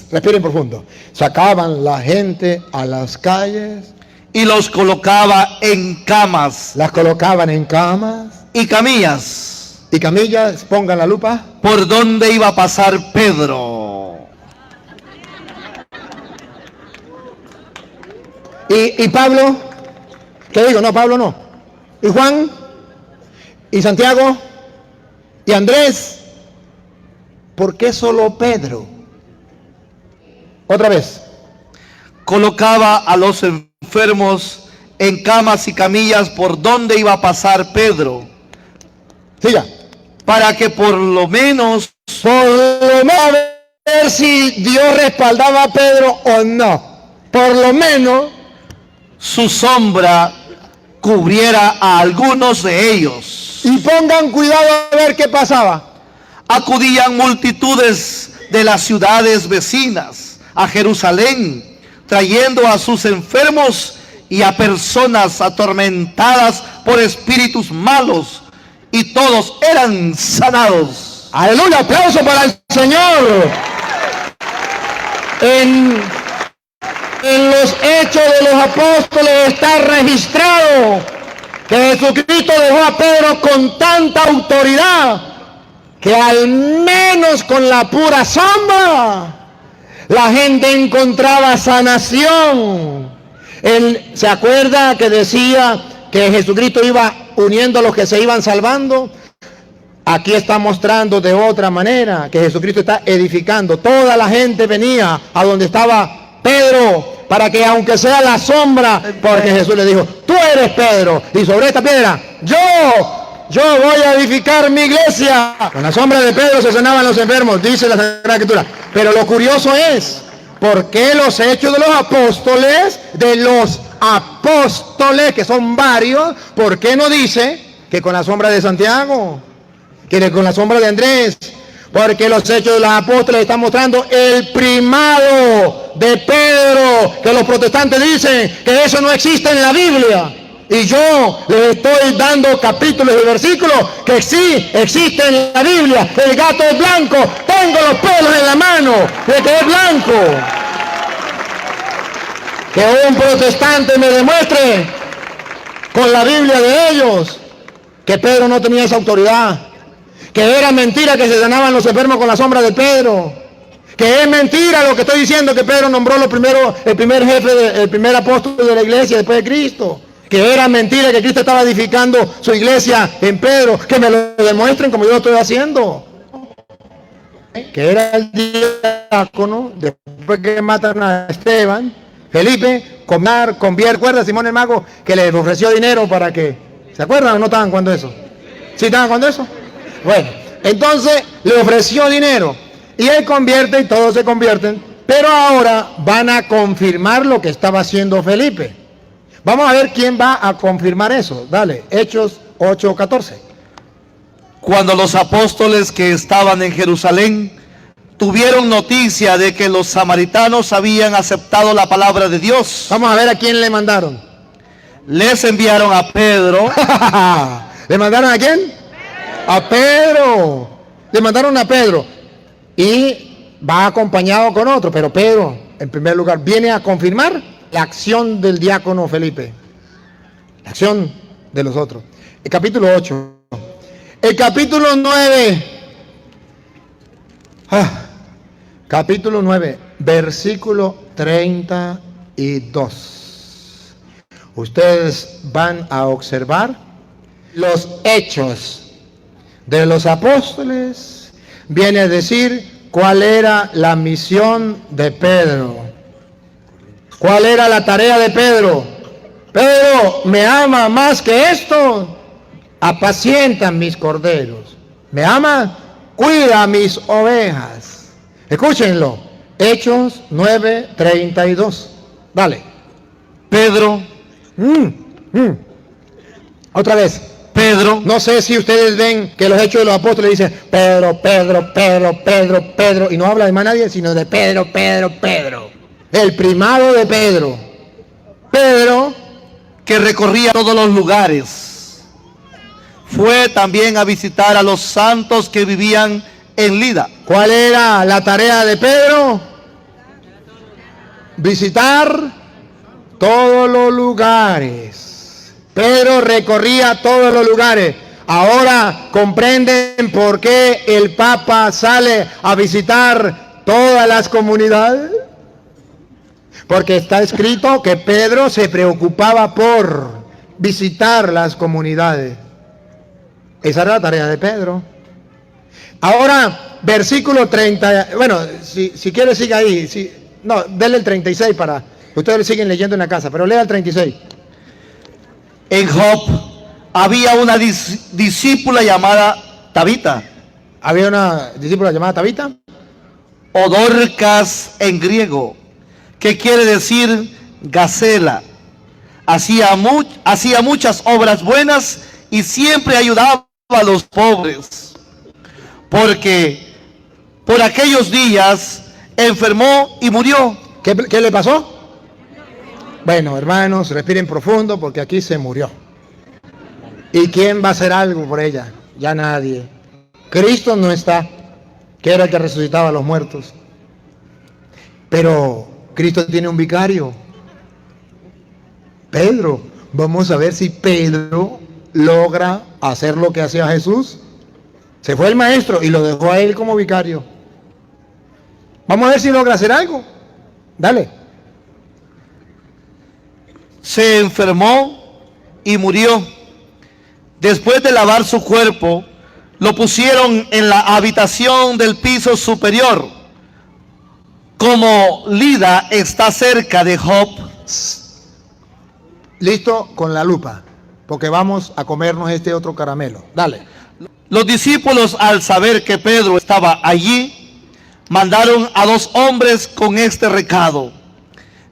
Respiren profundo. Sacaban la gente a las calles y los colocaba en camas. Las colocaban en camas y camillas. Y camillas, pongan la lupa. ¿Por dónde iba a pasar Pedro? ¿Y Pablo? ¿Qué digo? No, Pablo no. ¿Y Juan? ¿Y Santiago? ¿Y Andrés? ¿Por qué solo Pedro? Otra vez. Colocaba a los enfermos en camas y camillas. ¿Por dónde iba a pasar Pedro? Siga. para que por lo menos A ver si Dios respaldaba a Pedro o no. Por lo menos su sombra cubriera a algunos de ellos. y pongan cuidado a ver qué pasaba. Acudían multitudes de las ciudades vecinas a Jerusalén, trayendo a sus enfermos y a personas atormentadas por espíritus malos, y todos eran sanados. Aleluya, aplauso para el Señor. En los hechos de los apóstoles está registrado que Jesucristo dejó a Pedro con tanta autoridad que al menos con la pura sombra la gente encontraba sanación. Él se acuerda que decía que Jesucristo iba uniendo a los que se iban salvando. Aquí está mostrando de otra manera que Jesucristo está edificando. Toda la gente venía a donde estaba Pedro para que aunque sea la sombra, porque Jesús le dijo, tú eres Pedro y sobre esta piedra yo voy a edificar mi iglesia. Con la sombra de Pedro se sanaban los enfermos, dice la Sagrada Escritura. Pero lo curioso es, ¿por qué los hechos de los apóstoles, que son varios, por qué no dice que con la sombra de Santiago, que con la sombra de Andrés? Porque los hechos de los apóstoles están mostrando el primado de Pedro, que los protestantes dicen que eso no existe en la Biblia. Y yo les estoy dando capítulos y versículos que sí existen en la Biblia. El gato es blanco, tengo los pelos en la mano de que es blanco. Que un protestante me demuestre con la Biblia de ellos que Pedro no tenía esa autoridad, que era mentira que se sanaban los enfermos con la sombra de Pedro, que es mentira lo que estoy diciendo, que Pedro nombró el primer jefe, el primer apóstol de la iglesia después de Cristo, que era mentira que Cristo estaba edificando su iglesia en Pedro, que me lo demuestren como yo lo estoy haciendo, que era el diácono después que matan a Esteban. Felipe convierte, ¿recuerda Simón el mago que le ofreció dinero para que, ¿se acuerdan o no estaban cuando eso? ¿Sí estaban cuando eso? Bueno, entonces le ofreció dinero y él convierte y todos se convierten, pero ahora van a confirmar lo que estaba haciendo Felipe. Vamos a ver quién va a confirmar eso. Dale, Hechos 8:14. Cuando los apóstoles que estaban en Jerusalén tuvieron noticia de que los samaritanos habían aceptado la palabra de Dios, Vamos a ver a quién le mandaron. les enviaron a Pedro. ¿Le mandaron a quién? A Pedro. Le mandaron a Pedro. Y va acompañado con otro, pero Pedro, en primer lugar, viene a confirmar la acción del diácono Felipe. La acción de los otros. El capítulo 8. El capítulo 9. Capítulo 9, versículo 32. Ustedes van a observar los hechos de los apóstoles. Viene a decir cuál era la misión de Pedro. ¿Cuál era la tarea de Pedro? Pedro, ¿me ama más que esto? Apacienta mis corderos. ¿Me ama? Cuida mis ovejas. Escúchenlo. Hechos 9:32. Dale. Pedro, Otra vez. Pedro, No sé si ustedes ven que los hechos de los apóstoles dicen Pedro, Pedro, Pedro, Pedro, Pedro. Y no habla de más nadie, sino de Pedro, Pedro, Pedro. El primado de Pedro. Pedro, que recorría todos los lugares, fue también a visitar a los santos que vivían en Lida. ¿cuál era la tarea de Pedro? Visitar todos los lugares. Pedro recorría todos los lugares. Ahora comprenden por qué el Papa sale a visitar todas las comunidades. Porque está escrito que Pedro se preocupaba por visitar las comunidades. Esa era la tarea de Pedro. Ahora, versículo 30, bueno, si quiere siga ahí, no, denle el 36 para, ustedes siguen leyendo en la casa, pero lea el 36. En Job había una discípula llamada Tabita, Había una discípula llamada Tabita, o Dorcas en griego, que quiere decir gacela. Hacía muchas obras buenas y siempre ayudaba a los pobres, porque por aquellos días enfermó y murió. ¿Qué le pasó? Bueno, hermanos, respiren profundo porque aquí se murió. ¿Y quién va a hacer algo por ella? Ya nadie. Cristo no está, que era el que resucitaba a los muertos. Pero Cristo tiene un vicario, Pedro. Vamos a ver si Pedro logra hacer lo que hacía Jesús. Se fue el maestro y lo dejó a él como vicario. Vamos a ver si logra hacer algo. Dale. Se enfermó y murió. Después de lavar su cuerpo, lo pusieron en la habitación del piso superior. Como Lida está cerca de Jope. Listo con la lupa, porque vamos a comernos este otro caramelo. Dale. Los discípulos, al saber que Pedro estaba allí, mandaron a 2 hombres con este recado: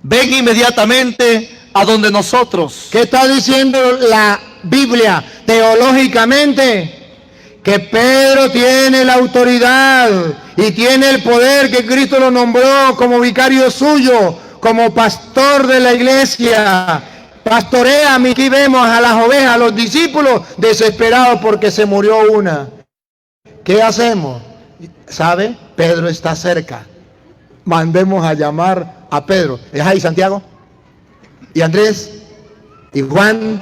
ven inmediatamente a donde nosotros. ¿Qué está diciendo la Biblia teológicamente? Que Pedro tiene la autoridad y tiene el poder, que Cristo lo nombró como vicario suyo, como pastor de la iglesia. Pastorea, aquí vemos a las ovejas, a los discípulos desesperados porque se murió una. ¿Qué hacemos? ¿Sabe? Pedro está cerca. Mandemos a llamar a Pedro. ¿Es ahí Santiago? ¿Y Andrés? ¿Y Juan?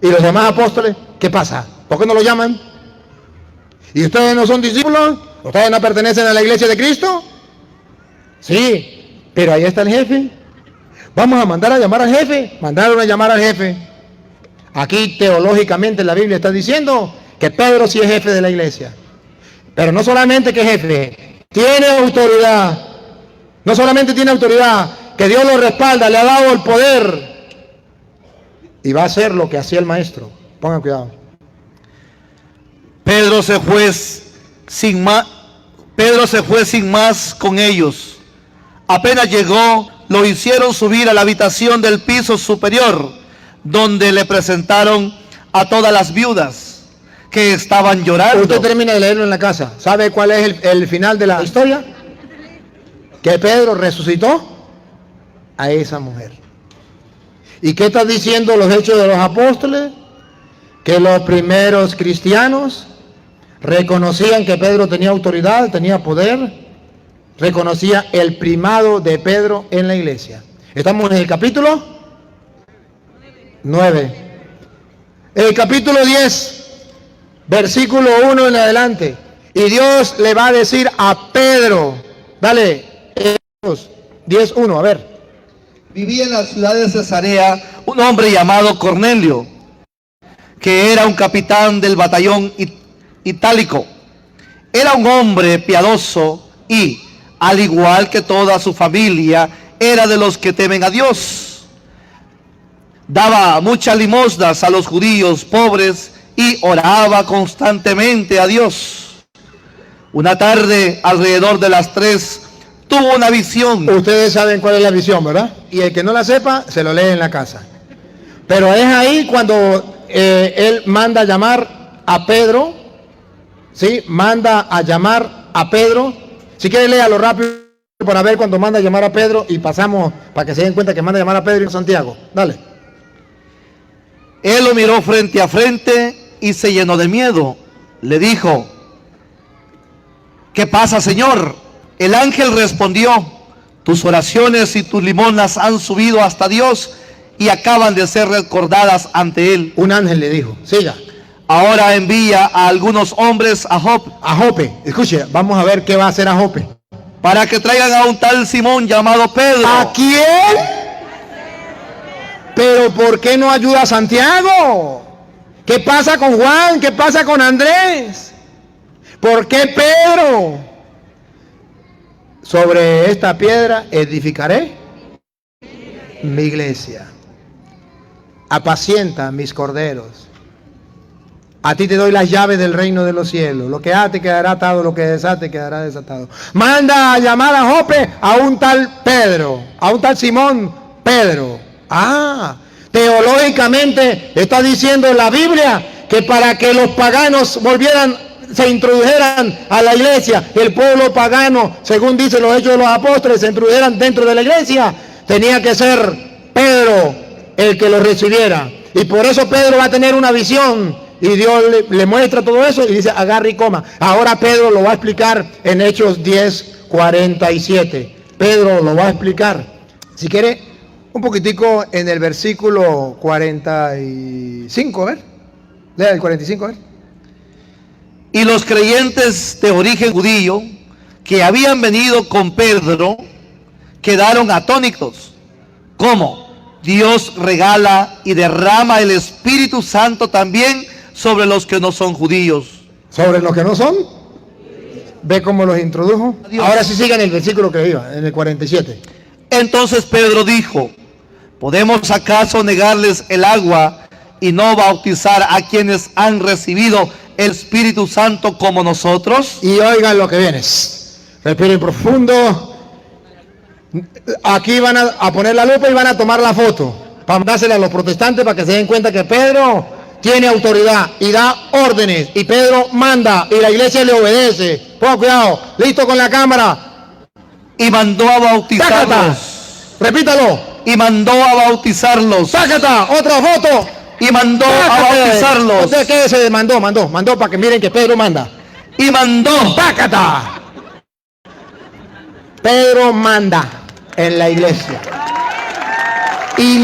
¿Y los demás apóstoles? ¿Qué pasa? ¿Por qué no lo llaman? ¿Y ustedes no son discípulos? ¿Ustedes no pertenecen a la iglesia de Cristo? Sí, pero ahí está el jefe. Vamos a mandar a llamar al jefe. Mandaron a llamar al jefe. Aquí teológicamente la Biblia está diciendo que Pedro sí es jefe de la iglesia. Pero no solamente que es jefe, tiene autoridad. No solamente tiene autoridad, que Dios lo respalda, le ha dado el poder. Y va a hacer lo que hacía el maestro. Pongan cuidado. Pedro se fue sin más con ellos. Apenas llegó, lo hicieron subir a la habitación del piso superior, donde le presentaron a todas las viudas que estaban llorando. Usted termina de leerlo en la casa. ¿Sabe cuál es el final de la historia? Que Pedro resucitó a esa mujer. ¿Y qué está diciendo los Hechos de los Apóstoles? Que los primeros cristianos reconocían que Pedro tenía autoridad, tenía poder, reconocía el primado de Pedro en la iglesia. Estamos en el capítulo 9. El capítulo 10, versículo 1 en adelante. Y Dios le va a decir a Pedro, dale, 10:1, a ver. Vivía en la ciudad de Cesarea un hombre llamado Cornelio, que era un capitán del batallón itálico. Era un hombre piadoso y, al igual que toda su familia, era de los que temen a Dios. Daba muchas limosnas a los judíos pobres y oraba constantemente a Dios. Una tarde, alrededor de las 3, tuvo una visión. Ustedes saben cuál es la visión, ¿verdad? Y el que no la sepa, se lo lee en la casa. Pero es ahí cuando él manda a llamar a Pedro, ¿sí? Manda a llamar a Pedro. Si quiere, léalo rápido para ver cuando manda a llamar a Pedro y pasamos para que se den cuenta que manda a llamar a Pedro y a Santiago. Dale. Él lo miró frente a frente y se llenó de miedo. Le dijo: ¿qué pasa, Señor? El ángel respondió: tus oraciones y tus limonas han subido hasta Dios y acaban de ser recordadas ante él. Un ángel le dijo, siga. Ahora envía a algunos hombres a Jope. A Jope, escuche, vamos a ver qué va a hacer a Jope. Para que traigan a un tal Simón llamado Pedro. ¿A quién? Pero ¿por qué no ayuda a Santiago? ¿Qué pasa con Juan? ¿Qué pasa con Andrés? ¿Por qué Pedro? Sobre esta piedra edificaré mi iglesia. Apacienta mis corderos. A ti te doy las llaves del reino de los cielos. Lo que ate quedará atado, lo que desate quedará desatado. Manda a llamar a Jope a un tal Pedro, a un tal Simón Pedro. Teológicamente está diciendo la Biblia que para que los paganos se introdujeran a la iglesia, el pueblo pagano, según dicen los Hechos de los Apóstoles, se introdujeran dentro de la iglesia, tenía que ser Pedro el que lo recibiera. Y por eso Pedro va a tener una visión y Dios le muestra todo eso y dice, agarre y coma. Ahora Pedro lo va a explicar en Hechos 10:47. Pedro lo va a explicar. Si quiere, un poquitico en el versículo 45, a ver. Lea el 45, a ver. Y los creyentes de origen judío que habían venido con Pedro quedaron atónitos. ¿Cómo? Dios regala y derrama el Espíritu Santo también sobre los que no son judíos. ¿Sobre los que no son? ¿Ve cómo los introdujo? Dios. Ahora sí sigan el versículo que iba, en el 47. Entonces Pedro dijo, ¿podemos acaso negarles el agua y no bautizar a quienes han recibido el Espíritu Santo como nosotros? Y oigan lo que viene. Respiren profundo. Aquí van a poner la lupa y van a tomar la foto para mandársela a los protestantes para que se den cuenta que Pedro tiene autoridad y da órdenes. Y Pedro manda y la iglesia le obedece. Pongan cuidado. Listo con la cámara. Y mandó a bautizarlos. ¡Sácata! Repítalo. Y mandó a bautizarlos. ¡Sácata! Otra foto. Y mandó a bautizarlos. ¿Usted qué se mandó para que miren que Pedro manda. Y mandó. ¡Sácata! Pedro manda en la iglesia. Y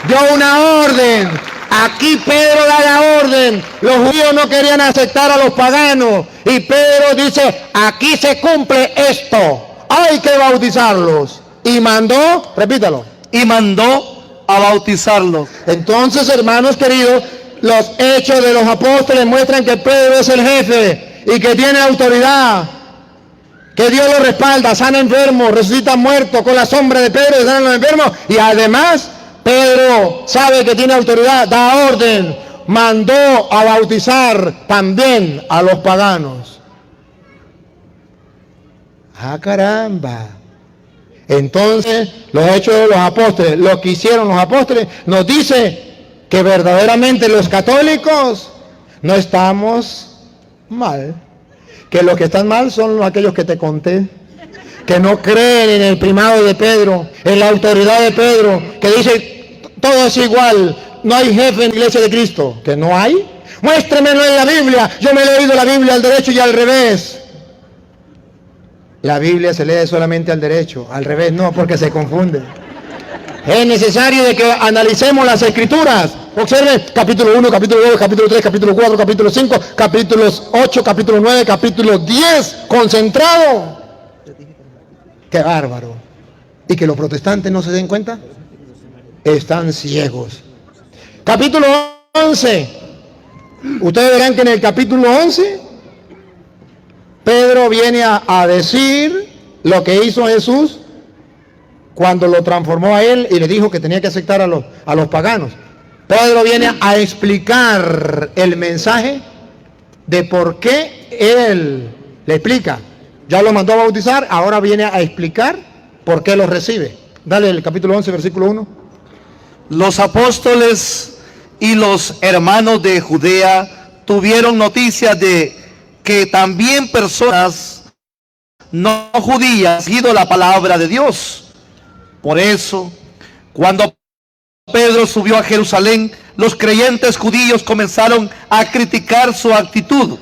dio una orden. Aquí Pedro da la orden. Los judíos no querían aceptar a los paganos. Y Pedro dice, aquí se cumple esto. Hay que bautizarlos. Y mandó, repítalo. Y mandó a bautizarlos. Entonces, hermanos queridos, los hechos de los apóstoles muestran que Pedro es el jefe y que tiene autoridad. Que Dios lo respalda, sana enfermos, resucita muertos, con la sombra de Pedro sanan los enfermos. Y además, Pedro sabe que tiene autoridad, da orden, mandó a bautizar también a los paganos. Caramba. Entonces, los hechos de los apóstoles, lo que hicieron los apóstoles, nos dice que verdaderamente los católicos no estamos mal. Que los que están mal son aquellos que te conté, que no creen en el primado de Pedro, en la autoridad de Pedro, que dice todo es igual, no hay jefe en la iglesia de Cristo. ¿Que no hay? Muéstremelo en la Biblia. Yo me he leído la Biblia al derecho y al revés. La Biblia se lee solamente al derecho, al revés no, porque se confunde. Es necesario de que analicemos las escrituras. Observe capítulo 1, capítulo 2, capítulo 3, capítulo 4, capítulo 5, capítulos 8, capítulo 9, capítulo 10, concentrado. ¡Qué bárbaro! ¿Y que los protestantes no se den cuenta? Están ciegos. Capítulo 11. Ustedes verán que en el capítulo 11, Pedro viene a decir lo que hizo Jesús cuando lo transformó a él y le dijo que tenía que aceptar a los paganos. Pedro viene a explicar el mensaje de por qué él le explica. Ya lo mandó a bautizar, ahora viene a explicar por qué lo recibe. Dale el capítulo 11, versículo 1. Los apóstoles y los hermanos de Judea tuvieron noticia de que también personas no judías han seguido la palabra de Dios. Por eso, cuando Pedro subió a Jerusalén, los creyentes judíos comenzaron a criticar su actitud.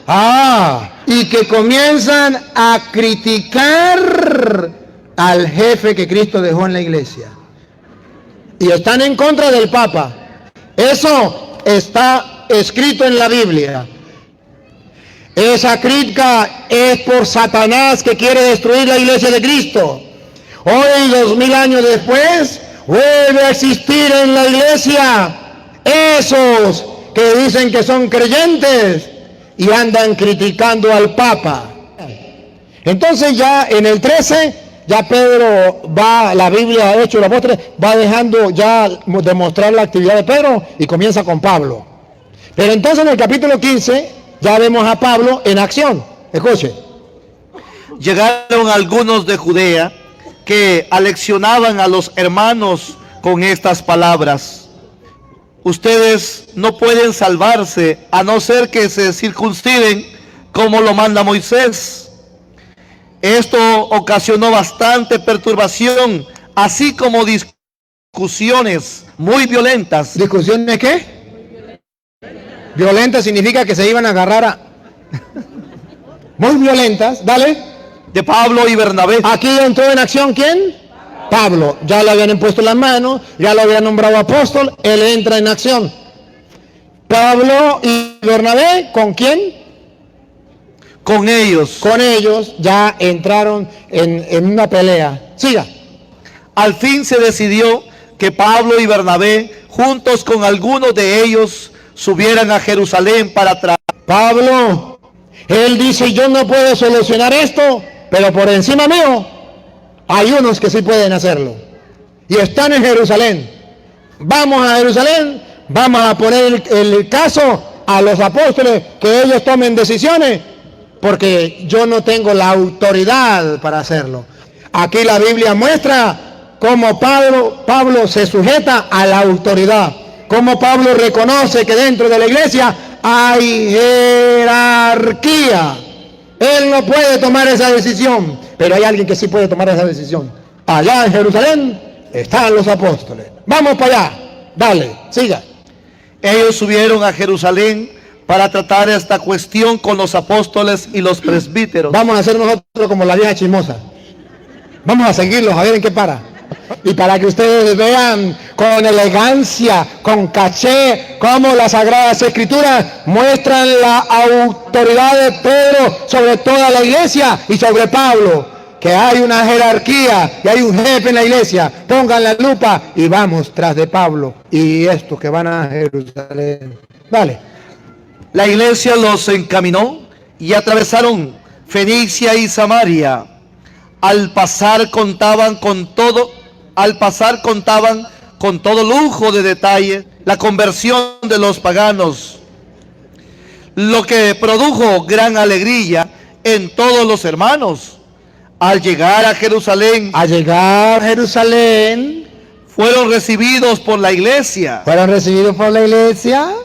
Y que comienzan a criticar al jefe que Cristo dejó en la iglesia. Y están en contra del Papa. Eso está escrito en la Biblia. Esa crítica es por Satanás que quiere destruir la iglesia de Cristo. Hoy, 2000 años después, vuelve a existir en la iglesia esos que dicen que son creyentes y andan criticando al Papa. Entonces ya en el 13, ya Pedro va, la Biblia ha hecho, el apóstol va dejando ya demostrar la actividad de Pedro y comienza con Pablo. Pero entonces en el capítulo 15 ya vemos a Pablo en acción. Escuche. Llegaron algunos de Judea que aleccionaban a los hermanos con estas palabras: ustedes no pueden salvarse a no ser que se circunciden como lo manda Moisés. Esto ocasionó bastante perturbación, así como discusiones muy violentas. ¿Discusiones qué? Violentas significa que se iban a agarrar a... Muy violentas, dale. De Pablo y Bernabé. Aquí entró en acción ¿quién? Pablo. Ya le habían impuesto las manos, ya lo habían nombrado apóstol, él entra en acción. Pablo y Bernabé, ¿con quién? Con ellos. Con ellos ya entraron en una pelea. Siga. Al fin se decidió que Pablo y Bernabé, juntos con algunos de ellos, subieran a Jerusalén para tratar. Pablo, él dice, yo no puedo solucionar esto, pero por encima mío hay unos que sí pueden hacerlo. Y están en Jerusalén. Vamos a Jerusalén, vamos a poner el caso a los apóstoles, que ellos tomen decisiones, porque yo no tengo la autoridad para hacerlo. Aquí la Biblia muestra cómo Pablo se sujeta a la autoridad, cómo Pablo reconoce que dentro de la iglesia hay jerarquía. Él no puede tomar esa decisión, pero hay alguien que sí puede tomar esa decisión. Allá en Jerusalén están los apóstoles. Vamos para allá. Dale, siga. Ellos subieron a Jerusalén para tratar esta cuestión con los apóstoles y los presbíteros. Vamos a hacer nosotros como la vieja chismosa. Vamos a seguirlos a ver en qué para. Y para que ustedes vean con elegancia, con caché, cómo las Sagradas Escrituras muestran la autoridad de Pedro sobre toda la iglesia y sobre Pablo. Que hay una jerarquía y hay un jefe en la iglesia. Pongan la lupa y vamos tras de Pablo y estos que van a Jerusalén. Dale. La iglesia los encaminó y atravesaron Fenicia y Samaria. Al pasar contaban con todo lujo de detalle la conversión de los paganos, lo que produjo gran alegría en todos los hermanos. Al llegar a Jerusalén, fueron recibidos por la iglesia,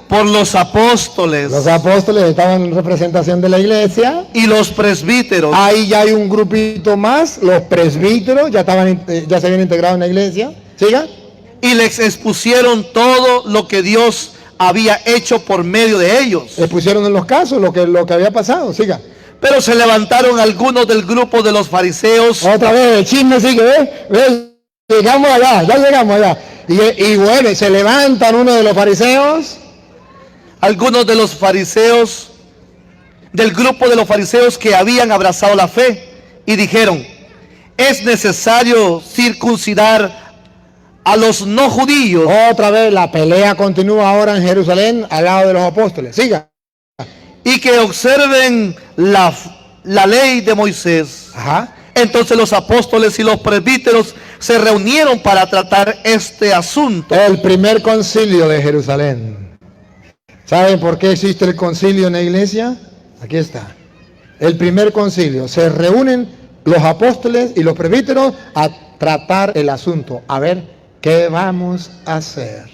por los apóstoles. Los apóstoles estaban en representación de la iglesia. Y los presbíteros. Ahí ya hay un grupito más, los presbíteros ya se habían integrado en la iglesia. Siga. Y les expusieron todo lo que Dios había hecho por medio de ellos. Expusieron en los casos lo que había pasado. Siga. Pero se levantaron algunos del grupo de los fariseos. Otra vez, el chisme sigue, ¿ves? Llegamos allá, ya llegamos allá. Y bueno, se levantan uno de los fariseos. Algunos de los fariseos, del grupo de los fariseos que habían abrazado la fe, y dijeron: es necesario circuncidar a los no judíos. Otra vez la pelea continúa ahora en Jerusalén al lado de los apóstoles. Siga. Y que observen la ley de Moisés. Ajá. Entonces los apóstoles y los presbíteros se reunieron para tratar este asunto. El primer concilio de Jerusalén. ¿Saben por qué existe el concilio en la iglesia? Aquí está. El primer concilio. Se reúnen los apóstoles y los presbíteros a tratar el asunto. A ver, ¿qué vamos a hacer?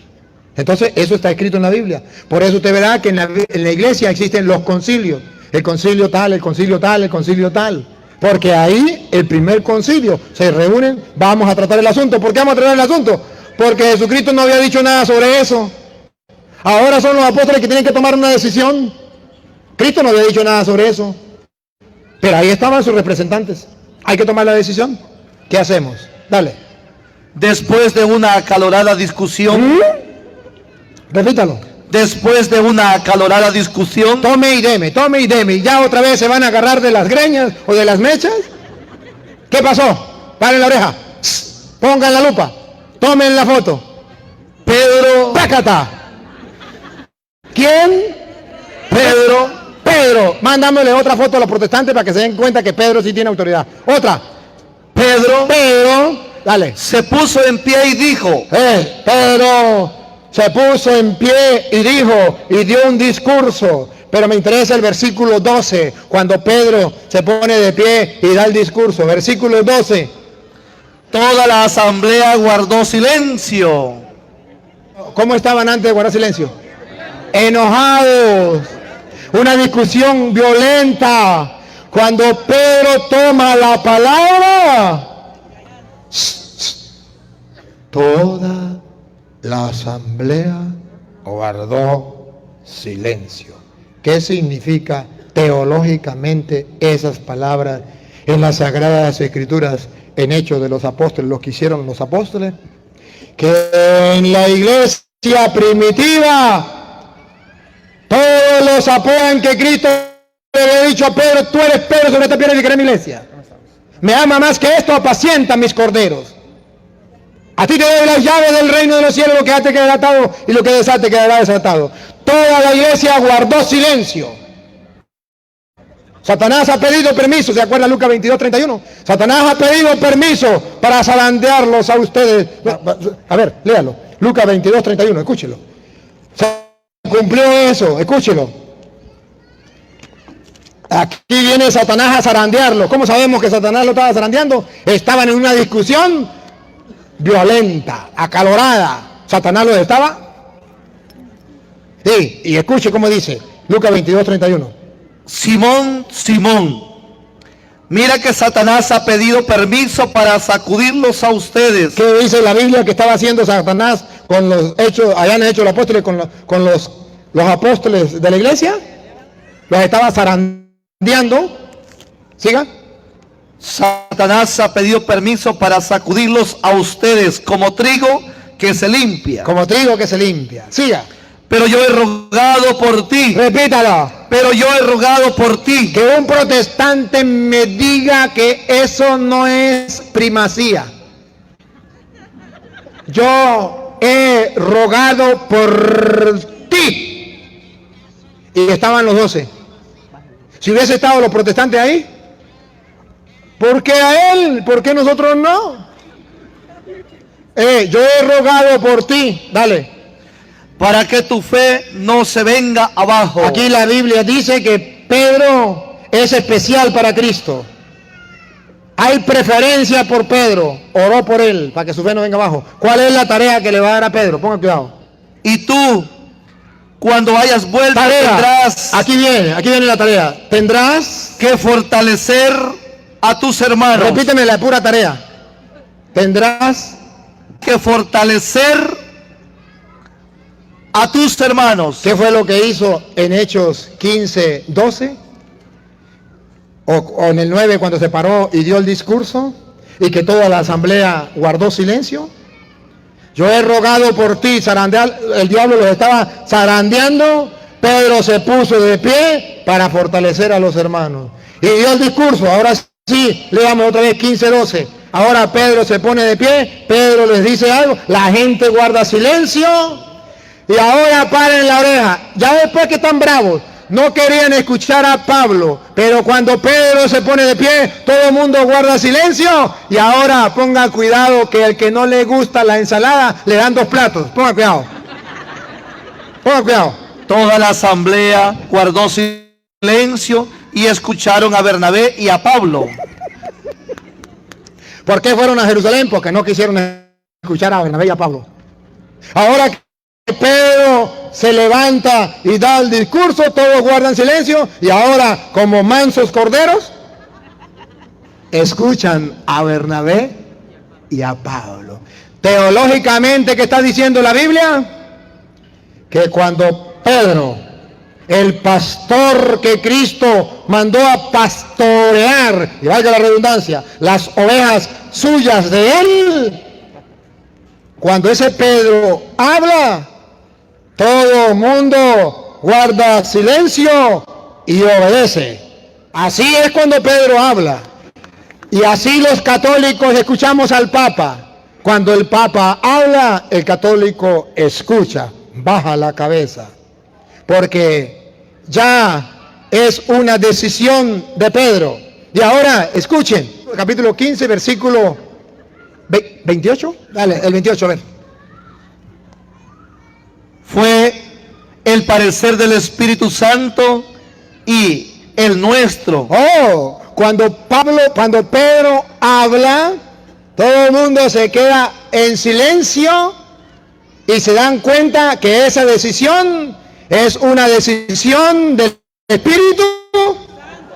Entonces, eso está escrito en la Biblia. Por eso usted verá que en la iglesia existen los concilios. El concilio tal, el concilio tal, el concilio tal. Porque ahí, el primer concilio, se reúnen, vamos a tratar el asunto. ¿Por qué vamos a tratar el asunto? Porque Jesucristo no había dicho nada sobre eso. Ahora son los apóstoles que tienen que tomar una decisión. Cristo no había dicho nada sobre eso. Pero ahí estaban sus representantes. Hay que tomar la decisión. ¿Qué hacemos? Dale. Después de una acalorada discusión. Repítalo. Después de una acalorada discusión. Tome y deme. Y ya otra vez se van a agarrar de las greñas o de las mechas. ¿Qué pasó? Paren la oreja. Pongan la lupa. Tomen la foto. Pedro. ¡Pácata! ¿Quién? Pedro. Mándamele otra foto a los protestantes para que se den cuenta que Pedro sí tiene autoridad. Otra. Pedro. Dale. Se puso en pie y dijo: Pedro. se puso en pie y dijo, y dio un discurso. Pero me interesa el versículo 12, cuando Pedro se pone de pie y da el discurso. Versículo 12. Toda la asamblea guardó silencio. ¿Cómo estaban antes de guardar silencio? Enojados. Una discusión violenta. Cuando Pedro toma la palabra, toda la asamblea guardó silencio. ¿Qué significa teológicamente esas palabras en las Sagradas Escrituras, en Hechos de los Apóstoles, lo que hicieron los apóstoles? Que en la iglesia primitiva todos los apoyan que Cristo le había dicho a Pedro, tú eres Pedro, sobre esta piedra edificaré mi iglesia. Me ama más que esto, apacienta mis corderos. A ti te doy las llaves del reino de los cielos, lo que ate quedará atado y lo que desate quedará desatado. Toda la iglesia guardó silencio. Satanás ha pedido permiso, ¿se acuerda Lucas 22:31? Satanás ha pedido permiso para zarandearlos a ustedes. A ver, léalo. Lucas 22:31, escúchelo. Se cumplió eso, escúchelo. Aquí viene Satanás a zarandearlo. ¿Cómo sabemos que Satanás lo estaba zarandeando? Estaban en una discusión violenta, acalorada. ¿Satanás lo estaba? Sí, y escuche cómo dice Lucas 22:31. Simón, Simón, mira que Satanás ha pedido permiso para sacudirlos a ustedes. ¿Qué dice la Biblia que estaba haciendo Satanás con los hechos, allá en Hechos de los Apóstoles, con los apóstoles de la iglesia? Los estaba zarandeando. ¿Siga? Satanás ha pedido permiso para sacudirlos a ustedes como trigo que se limpia. Como trigo que se limpia. Siga. Pero yo he rogado por ti. Repítalo. Pero yo he rogado por ti. Que un protestante me diga que eso no es primacía. Yo he rogado por ti. Y estaban los 12. Si hubiese estado los protestantes ahí, ¿por qué a él? ¿Por qué nosotros no? Yo he rogado por ti. Dale. Para que tu fe no se venga abajo. Aquí la Biblia dice que Pedro es especial para Cristo. Hay preferencia por Pedro. Oró por él para que su fe no venga abajo. ¿Cuál es la tarea que le va a dar a Pedro? Ponga cuidado. Y tú, cuando hayas vuelto, tarea. Tendrás aquí viene la tarea. Tendrás que fortalecer a tus hermanos. Repíteme la pura tarea. Tendrás que fortalecer a tus hermanos. ¿Qué fue lo que hizo en Hechos 15:12? O en el 9 cuando se paró y dio el discurso y que toda la asamblea guardó silencio. Yo he rogado por ti, zarandear, el diablo los estaba zarandeando. Pedro se puso de pie para fortalecer a los hermanos y dio el discurso. Ahora sí, leamos otra vez 15:12. Ahora Pedro se pone de pie, Pedro les dice algo, la gente guarda silencio. Y ahora paren la oreja. Ya después que están bravos, no querían escuchar a Pablo. Pero cuando Pedro se pone de pie, todo el mundo guarda silencio. Y ahora ponga cuidado que el que no le gusta la ensalada, le dan 2 platos. Ponga cuidado. Ponga cuidado. Toda la asamblea guardó silencio y escucharon a Bernabé y a Pablo. ¿Por qué fueron a Jerusalén? Porque no quisieron escuchar a Bernabé y a Pablo. Ahora Pedro se levanta y da el discurso, todos guardan silencio y ahora como mansos corderos escuchan a Bernabé y a Pablo. Teológicamente, ¿qué está diciendo la Biblia? Que cuando Pedro, el pastor que Cristo mandó a pastorear, y valga la redundancia, las ovejas suyas de él, cuando ese Pedro habla, todo el mundo guarda silencio y obedece. Así es cuando Pedro habla. Y así los católicos escuchamos al Papa. Cuando el Papa habla, el católico escucha, baja la cabeza. Porque ya es una decisión de Pedro. Y ahora, escuchen, capítulo 15, versículo 28. Dale, el 28, a ver. fue el parecer del Espíritu Santo y el nuestro. Oh, cuando Pedro habla, todo el mundo se queda en silencio y se dan cuenta que esa decisión es una decisión del Espíritu.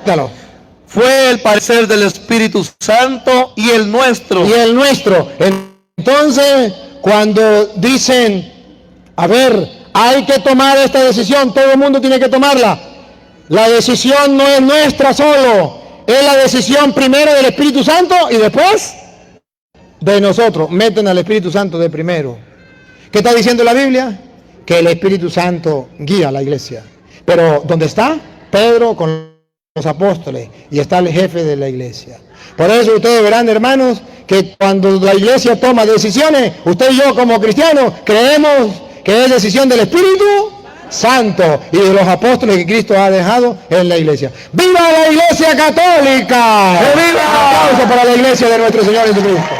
Dalo. Fue el parecer del Espíritu Santo y el nuestro. Y el nuestro. Entonces, cuando dicen, a ver, hay que tomar esta decisión, todo el mundo tiene que tomarla. La decisión no es nuestra solo, es la decisión primero del Espíritu Santo y después de nosotros. Meten al Espíritu Santo de primero. ¿Qué está diciendo la Biblia? Que el Espíritu Santo guía a la iglesia. Pero ¿dónde está? Pedro con los apóstoles y está el jefe de la iglesia. Por eso ustedes verán, hermanos, que cuando la iglesia toma decisiones, usted y yo como cristianos creemos que es decisión del Espíritu Santo y de los apóstoles que Cristo ha dejado en la iglesia. ¡Viva la Iglesia Católica! ¡Viva! Un aplauso para la iglesia de nuestro Señor Jesucristo.